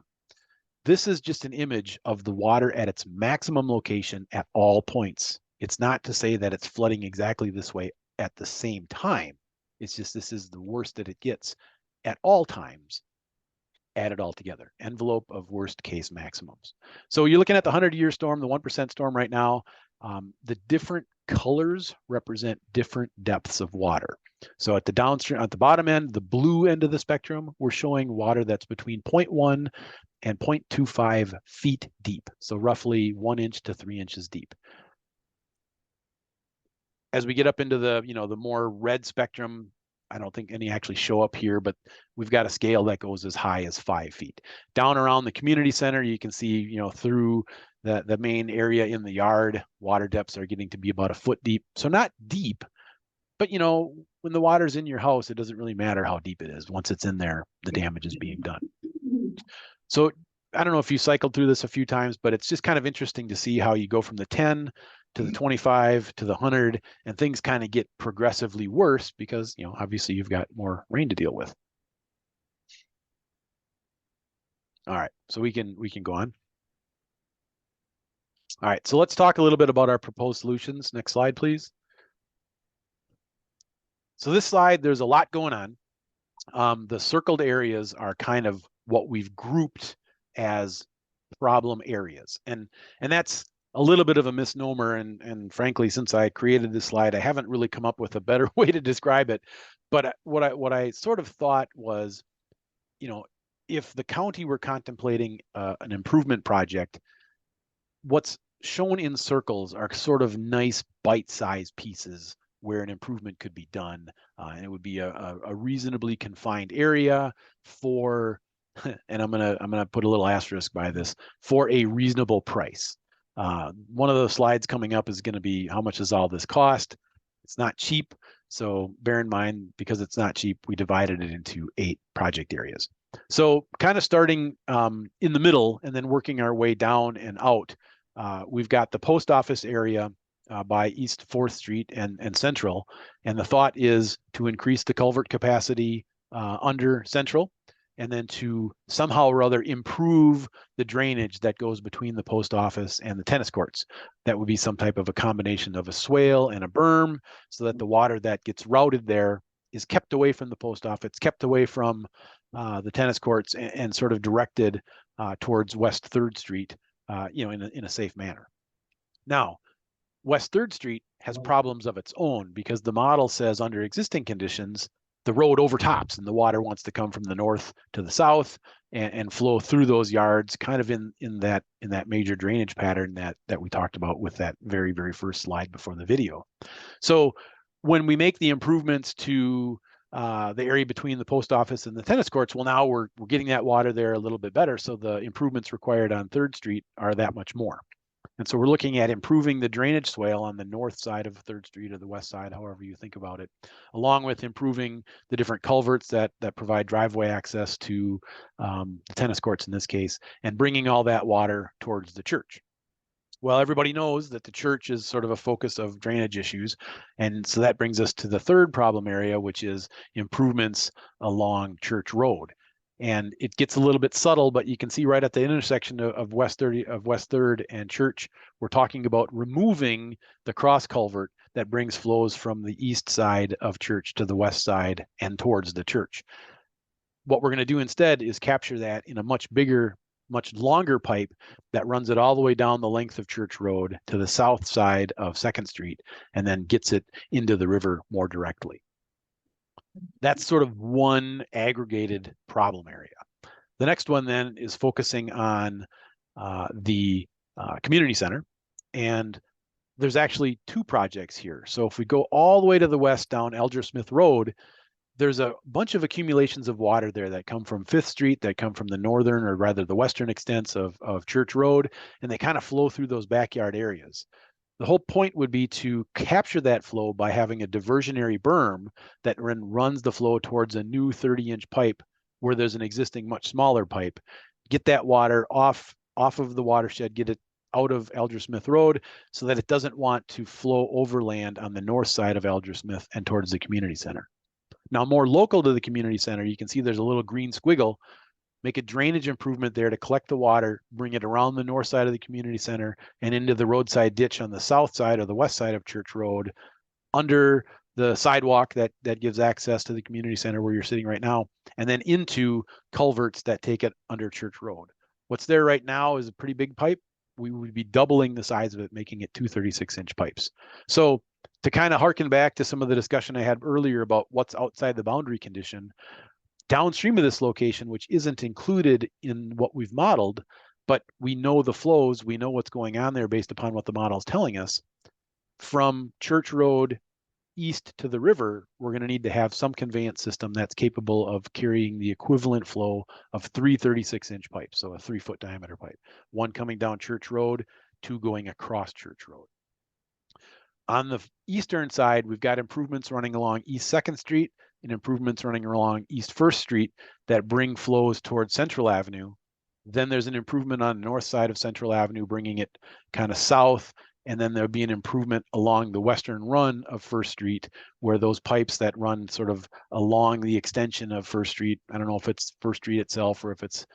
This is just an image of the water at its maximum location at all points. It's not to say that it's flooding exactly this way at the same time. It's just this is the worst that it gets at all times, added all together. Envelope of worst case maximums. So you're looking at the 100-year storm, the 1% storm right now. The different colors represent different depths of water. So at the downstream, at the bottom end, the blue end of the spectrum, we're showing water that's between 0.1 and 0.25 feet deep. So roughly 1 inch to 3 inches deep. As we get up into the, the more red spectrum, I don't think any actually show up here, but we've got a scale that goes as high as 5 feet. Down around the community center, you can see, you know, through the main area in the yard, water depths are getting to be about 1 foot deep. So not deep, but you know, when the water's in your house, it doesn't really matter how deep it is. Once it's in there, the damage is being done. So I don't know if you cycled through this a few times, but it's just kind of interesting to see how you go from the 10 to the 25 to the 100, and things kind of get progressively worse because, you know, obviously you've got more rain to deal with. All right, so we can go on. All right, so let's talk a little bit about our proposed solutions. Next slide, please. So this slide, there's a lot going on. The circled areas are kind of what we've grouped as problem areas. And that's a little bit of a misnomer. And frankly, since I created this slide, I haven't really come up with a better way to describe it. But what I sort of thought was, you know, if the county were contemplating an improvement project, what's shown in circles are sort of nice bite-sized pieces where an improvement could be done. And it would be a reasonably confined area for, and I'm gonna put a little asterisk by this, for a reasonable price. One of those slides coming up is gonna be, how much does all this cost? It's not cheap. So bear in mind, because it's not cheap, we divided it into 8 project areas. So kind of starting in the middle and then working our way down and out, we've got the post office area by East 4th Street and Central. And the thought is to increase the culvert capacity under Central, and then to somehow or other improve the drainage that goes between the post office and the tennis courts. That would be some type of a combination of a swale and a berm, so that the water that gets routed there is kept away from the post office, kept away from the tennis courts, and sort of directed towards West 3rd Street, you know, in a safe manner. Now, West 3rd Street has problems of its own because the model says under existing conditions, the road overtops and the water wants to come from the north to the south and flow through those yards, kind of in that major drainage pattern that we talked about with that very, very first slide before the video. So when we make the improvements to the area between the post office and the tennis courts, well, now we're getting that water there a little bit better. So the improvements required on 3rd Street are that much more. And so we're looking at improving the drainage swale on the north side of 3rd Street or the west side, however you think about it, along with improving the different culverts that provide driveway access to the tennis courts in this case, and bringing all that water towards the church. Well, everybody knows that the church is sort of a focus of drainage issues. And so that brings us to the 3rd problem area, which is improvements along Church Road. And it gets a little bit subtle, but you can see right at the intersection of West 3rd and Church, we're talking about removing the cross culvert that brings flows from the east side of Church to the west side and towards the church. What we're going to do instead is capture that in a much bigger, much longer pipe that runs it all the way down the length of Church Road to the south side of 2nd Street, and then gets it into the river more directly. That's sort of one aggregated problem area. The next one then is focusing on the community center. And there's actually 2 projects here. So if we go all the way to the west down Elger Smith Road, there's a bunch of accumulations of water there that come from 5th Street, that come from the northern, or rather the western extents of Church Road, and they kind of flow through those backyard areas. The whole point would be to capture that flow by having a diversionary berm that runs the flow towards a new 30-inch pipe where there's an existing much smaller pipe. Get that water off of the watershed, get it out of Elger Smith Road so that it doesn't want to flow overland on the north side of Elger Smith and towards the community center. Now, more local to the community center, you can see there's a little green squiggle. Make a drainage improvement there to collect the water, bring it around the north side of the community center and into the roadside ditch on the south side or the west side of Church Road, under the sidewalk that gives access to the community center where you're sitting right now, and then into culverts that take it under Church Road. What's there right now is a pretty big pipe. We would be doubling the size of it, making it 2 36-inch pipes. So to kind of harken back to some of the discussion I had earlier about what's outside the boundary condition, downstream of this location, which isn't included in what we've modeled, but we know the flows, we know what's going on there based upon what the model is telling us. From Church Road east to the river, we're going to need to have some conveyance system that's capable of carrying the equivalent flow of 3 36-inch pipes, so a 3-foot diameter pipe, one coming down Church Road, two going across Church Road. On the eastern side, we've got improvements running along East 2nd Street and improvements running along East 1st Street that bring flows towards Central Avenue. Then there's an improvement on the north side of Central Avenue, bringing it kind of south. And then there'll be an improvement along the western run of 1st Street, where those pipes that run sort of along the extension of 1st Street, I don't know if it's 1st Street itself or if it's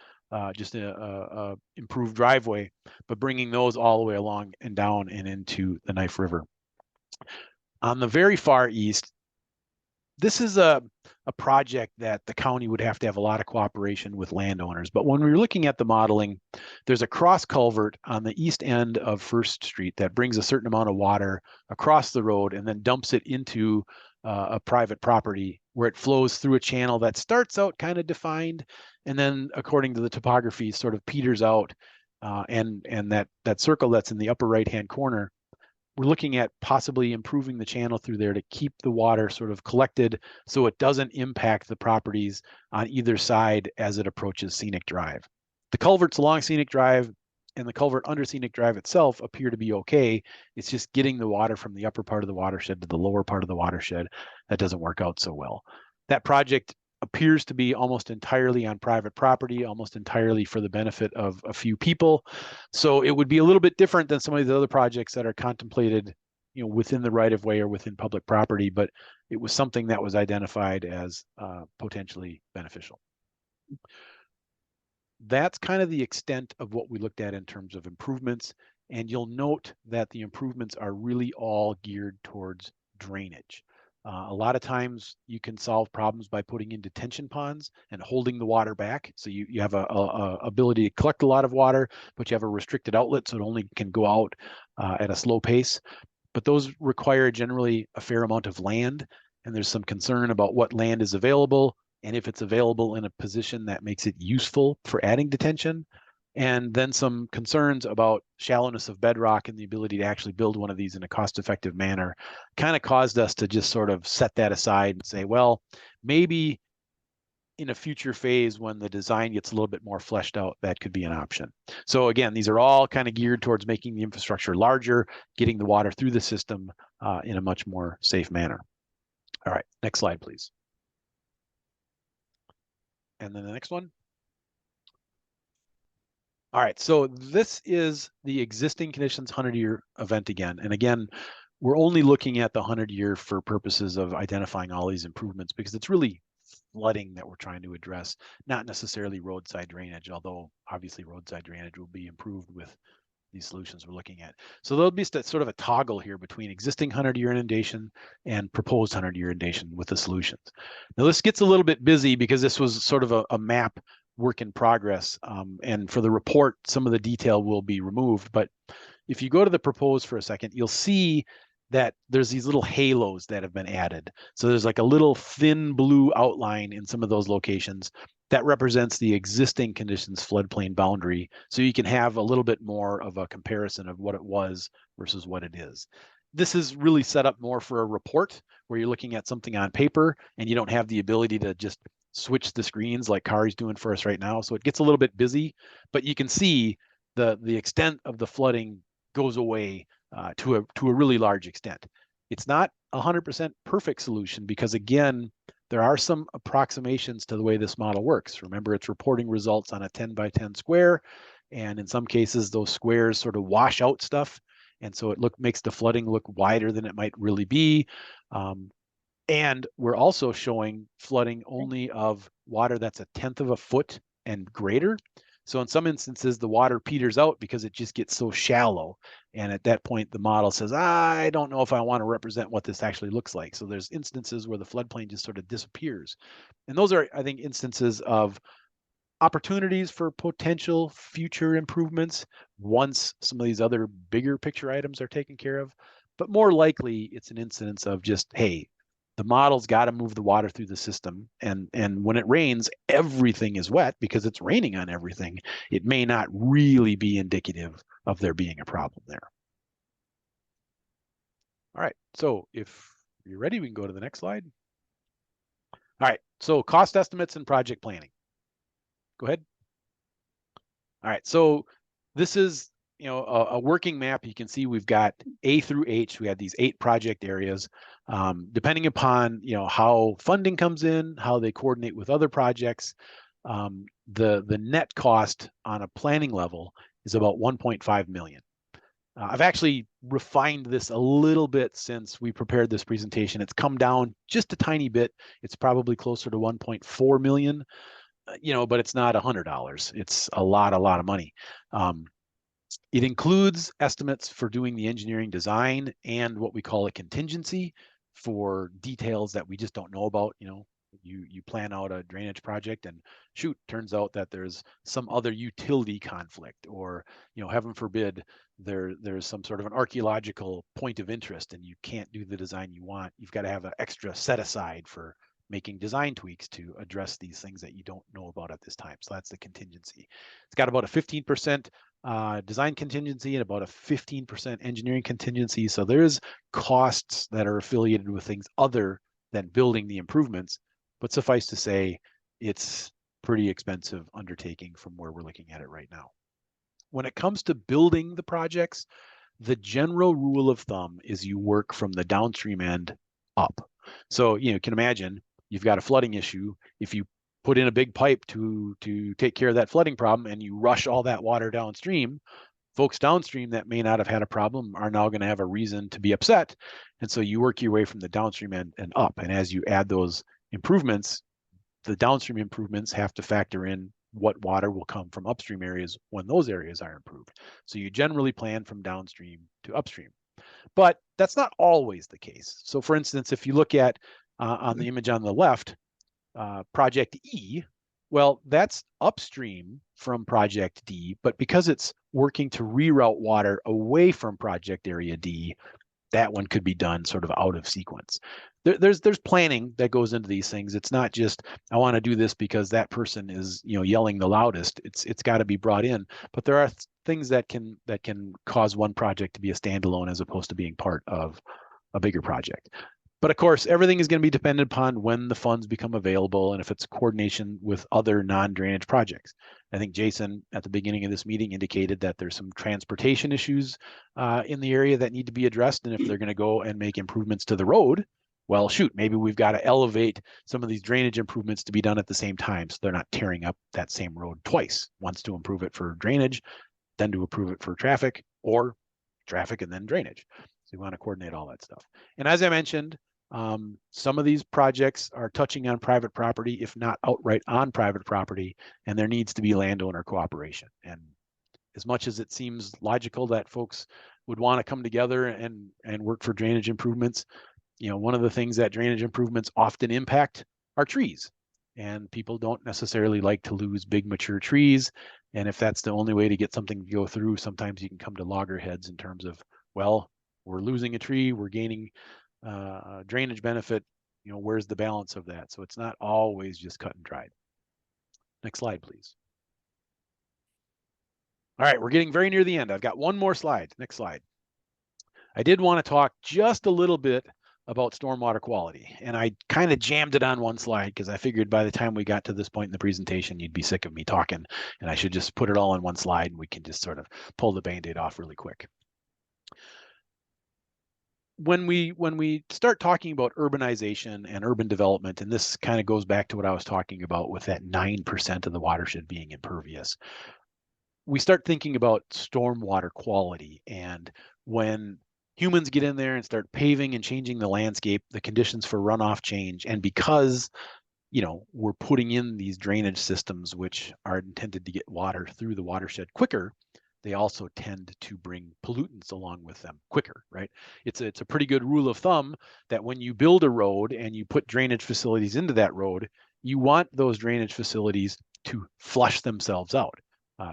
just a improved driveway, but bringing those all the way along and down and into the Knife River. On the very far east, this is a project that the county would have to have a lot of cooperation with landowners. But when we're looking at the modeling, there's a cross culvert on the east end of 1st Street that brings a certain amount of water across the road and then dumps it into a private property where it flows through a channel that starts out kind of defined and then, according to the topography, sort of peters out. And that circle that's in the upper right-hand corner, we're looking at possibly improving the channel through there to keep the water sort of collected so it doesn't impact the properties on either side as it approaches Scenic Drive. The culverts along Scenic Drive and the culvert under Scenic Drive itself appear to be okay. It's just getting the water from the upper part of the watershed to the lower part of the watershed that doesn't work out so well. That project appears to be almost entirely on private property, almost entirely for the benefit of a few people. So it would be a little bit different than some of the other projects that are contemplated, within the right of way or within public property, but it was something that was identified as potentially beneficial. That's kind of the extent of what we looked at in terms of improvements. And you'll note that the improvements are really all geared towards drainage. A lot of times you can solve problems by putting in detention ponds and holding the water back. So you have a ability to collect a lot of water, but you have a restricted outlet, so it only can go out at a slow pace. But those require generally a fair amount of land, and there's some concern about what land is available and if it's available in a position that makes it useful for adding detention. And then some concerns about shallowness of bedrock and the ability to actually build one of these in a cost-effective manner kind of caused us to just sort of set that aside and say, well, maybe in a future phase when the design gets a little bit more fleshed out, that could be an option. So again, these are all kind of geared towards making the infrastructure larger, getting the water through the system in a much more safe manner. All right, next slide, please. And then the next one. All right, so this is the existing conditions 100-year event again. And again, we're only looking at the 100-year for purposes of identifying all these improvements because it's really flooding that we're trying to address, not necessarily roadside drainage, although obviously roadside drainage will be improved with these solutions we're looking at. So there'll be sort of a toggle here between existing 100-year inundation and proposed 100-year inundation with the solutions. Now this gets a little bit busy because this was sort of a map work in progress. And for the report, some of the detail will be removed. But if you go to the proposed for a second, you'll see that there's these little halos that have been added. So there's like a little thin blue outline in some of those locations that represents the existing conditions floodplain boundary. So you can have a little bit more of a comparison of what it was versus what it is. This is really set up more for a report where you're looking at something on paper and you don't have the ability to just switch the screens like Kari's doing for us right now. So it gets a little bit busy, but you can see the extent of the flooding goes away to a really large extent. It's not 100% perfect solution because again, there are some approximations to the way this model works. Remember, it's reporting results on a 10 by 10 square. And in some cases, those squares sort of wash out stuff. And so it makes the flooding look wider than it might really be. And we're also showing flooding only of water that's 1/10 of a foot and greater. So in some instances, the water peters out because it just gets so shallow. And at that point, the model says, I don't know if I want to represent what this actually looks like. So there's instances where the floodplain just sort of disappears. And those are, I think, instances of opportunities for potential future improvements once some of these other bigger picture items are taken care of. But more likely, it's an instance of just, hey, the model's got to move the water through the system. And when it rains, everything is wet because it's raining on everything. It may not really be indicative of there being a problem there. All right, so if you ready? We can go to the next slide. All right, so cost estimates and project planning. Go ahead. All right, so this is, you know, a working map. You can see we've got A through H. We have these 8 project areas. Depending upon, you know, how funding comes in, how they coordinate with other projects, the net cost on a planning level is about 1.5 million. I've actually refined this a little bit since we prepared this presentation. It's come down just a tiny bit. It's probably closer to 1.4 million. You know, but it's not $100. It's a lot of money. It includes estimates for doing the engineering design and what we call a contingency for details that we just don't know about. You know, you plan out a drainage project and shoot, turns out that there's some other utility conflict, or, you know, heaven forbid, there's some sort of an archaeological point of interest and you can't do the design you want. You've got to have an extra set aside for making design tweaks to address these things that you don't know about at this time. So that's the contingency. It's got about a 15% design contingency and about a 15% engineering contingency. So there's costs that are affiliated with things other than building the improvements, but suffice to say, it's pretty expensive undertaking from where we're looking at it right now. When it comes to building the projects, the general rule of thumb is you work from the downstream end up. So, you know, you can imagine you've got a flooding issue. If you put in a big pipe to take care of that flooding problem and you rush all that water downstream, folks downstream that may not have had a problem are now going to have a reason to be upset. And so you work your way from the downstream end and up. And as you add those improvements, the downstream improvements have to factor in what water will come from upstream areas when those areas are improved. So you generally plan from downstream to upstream. But that's not always the case. So for instance, if you look at on the image on the left, Project E, well, that's upstream from Project D, but because it's working to reroute water away from Project Area D, that one could be done sort of out of sequence. There's planning that goes into these things. It's not just, I want to do this because that person is, you know, yelling the loudest. It's got to be brought in. But there are things that can cause one project to be a standalone as opposed to being part of a bigger project. But of course, everything is going to be dependent upon when the funds become available and if it's coordination with other non-drainage projects. I think Jason at the beginning of this meeting indicated that there's some transportation issues in the area that need to be addressed. And if they're going to go and make improvements to the road, well, shoot, maybe we've got to elevate some of these drainage improvements to be done at the same time so they're not tearing up that same road twice, once to improve it for drainage, then to improve it for traffic, or traffic and then drainage. So we want to coordinate all that stuff. And as I mentioned, some of these projects are touching on private property, if not outright on private property, and there needs to be landowner cooperation. And as much as it seems logical that folks would want to come together and work for drainage improvements, you know, one of the things that drainage improvements often impact are trees. And people don't necessarily like to lose big mature trees. And if that's the only way to get something to go through, sometimes you can come to loggerheads in terms of, well, we're losing a tree, we're gaining drainage benefit, you know, where's the balance of that? So it's not always just cut and dried. Next slide, please. All right, we're getting very near the end. I've got one more slide. Next slide. I did want to talk just a little bit about stormwater quality, and I kind of jammed it on one slide because I figured by the time we got to this point in the presentation, you'd be sick of me talking, and I should just put it all in one slide and we can just sort of pull the Band-Aid off really quick. When we start talking about urbanization and urban development, and this kind of goes back to what I was talking about with that 9% of the watershed being impervious, we start thinking about stormwater quality. And when humans get in there and start paving and changing the landscape, the conditions for runoff change. And because, you know, we're putting in these drainage systems which are intended to get water through the watershed quicker, they also tend to bring pollutants along with them quicker, right? It's a pretty good rule of thumb that when you build a road and you put drainage facilities into that road, you want those drainage facilities to flush themselves out.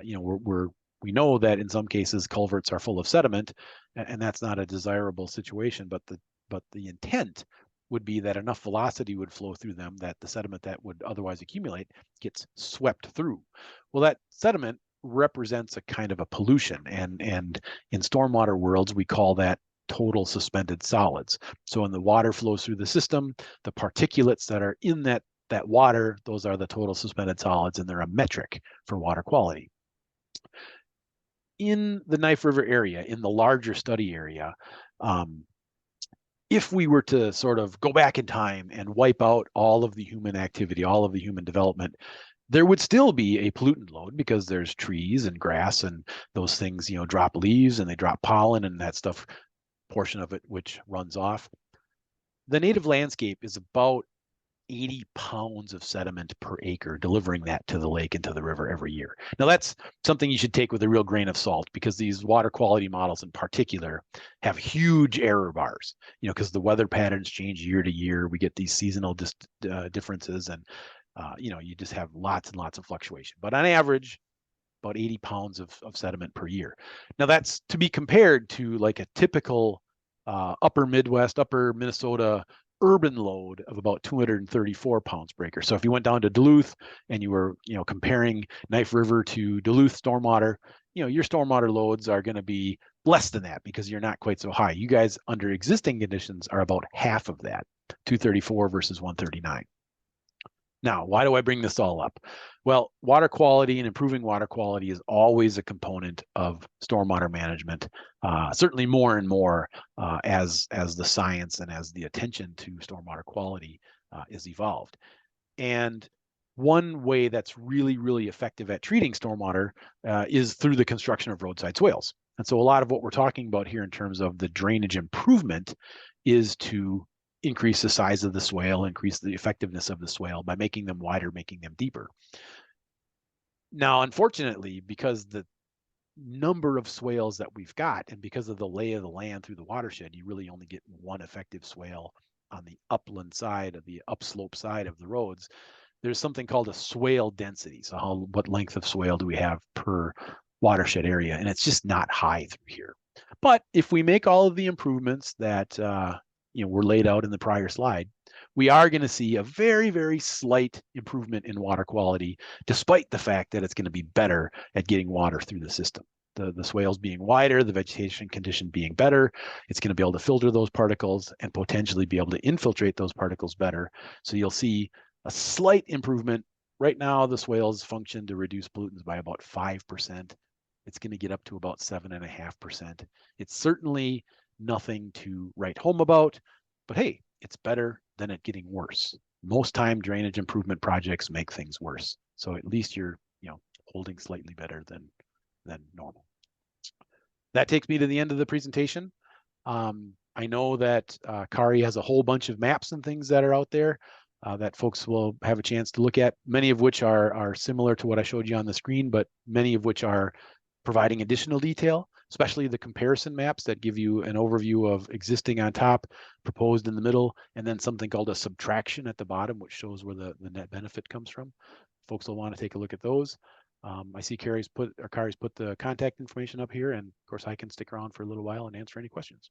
You know, we know that in some cases culverts are full of sediment, and that's not a desirable situation. But the intent would be that enough velocity would flow through them that the sediment that would otherwise accumulate gets swept through. Well, that sediment represents a kind of a pollution, and in stormwater worlds we call that total suspended solids. So when the water flows through the system, the particulates that are in that water, those are the total suspended solids, and they're a metric for water quality. In the Knife River area, in the larger study area, if we were to sort of go back in time and wipe out all of the human activity, all of the human development, there would still be a pollutant load because there's trees and grass and those things, drop leaves and they drop pollen and that stuff, portion of it which runs off. The native landscape is about 80 pounds of sediment per acre, delivering that to the lake and to the river every year. Now that's something you should take with a real grain of salt, because these water quality models in particular have huge error bars, because the weather patterns change year to year. We get these seasonal differences, and you just have lots and lots of fluctuation. But on average, about 80 pounds of sediment per year. Now that's to be compared to like a typical upper Midwest, upper Minnesota urban load of about 234 pounds per acre. So if you went down to Duluth and you were, comparing Knife River to Duluth stormwater, your stormwater loads are going to be less than that because you're not quite so high. You guys under existing conditions are about half of that, 234 versus 139. Now, why do I bring this all up? Well, water quality and improving water quality is always a component of stormwater management, certainly more and more as the science and as the attention to stormwater quality is evolved. And one way that's really, really effective at treating stormwater is through the construction of roadside swales. And so a lot of what we're talking about here in terms of the drainage improvement is to increase the size of the swale, increase the effectiveness of the swale by making them wider, making them deeper. Now, unfortunately, because the number of swales that we've got, and because of the lay of the land through the watershed, you really only get one effective swale on the upland side of the upslope side of the roads. There's something called a swale density. So what length of swale do we have per watershed area? And it's just not high through here. But if we make all of the improvements that were laid out in the prior slide, we are going to see a very, very slight improvement in water quality, despite the fact that it's going to be better at getting water through the system. The swales being wider, the vegetation condition being better, it's going to be able to filter those particles and potentially be able to infiltrate those particles better. So you'll see a slight improvement. Right now, the swales function to reduce pollutants by about 5%. It's going to get up to about 7.5%. It's certainly nothing to write home about, but hey, it's better than it getting worse. Most time drainage improvement projects make things worse. So at least you're, holding slightly better than normal. That takes me to the end of the presentation. I know that Kari has a whole bunch of maps and things that are out there that folks will have a chance to look at, many of which are similar to what I showed you on the screen, but many of which are providing additional detail, especially the comparison maps that give you an overview of existing on top, proposed in the middle, and then something called a subtraction at the bottom, which shows where the net benefit comes from. Folks will want to take a look at those. I see Kari's put the contact information up here, and of course I can stick around for a little while and answer any questions.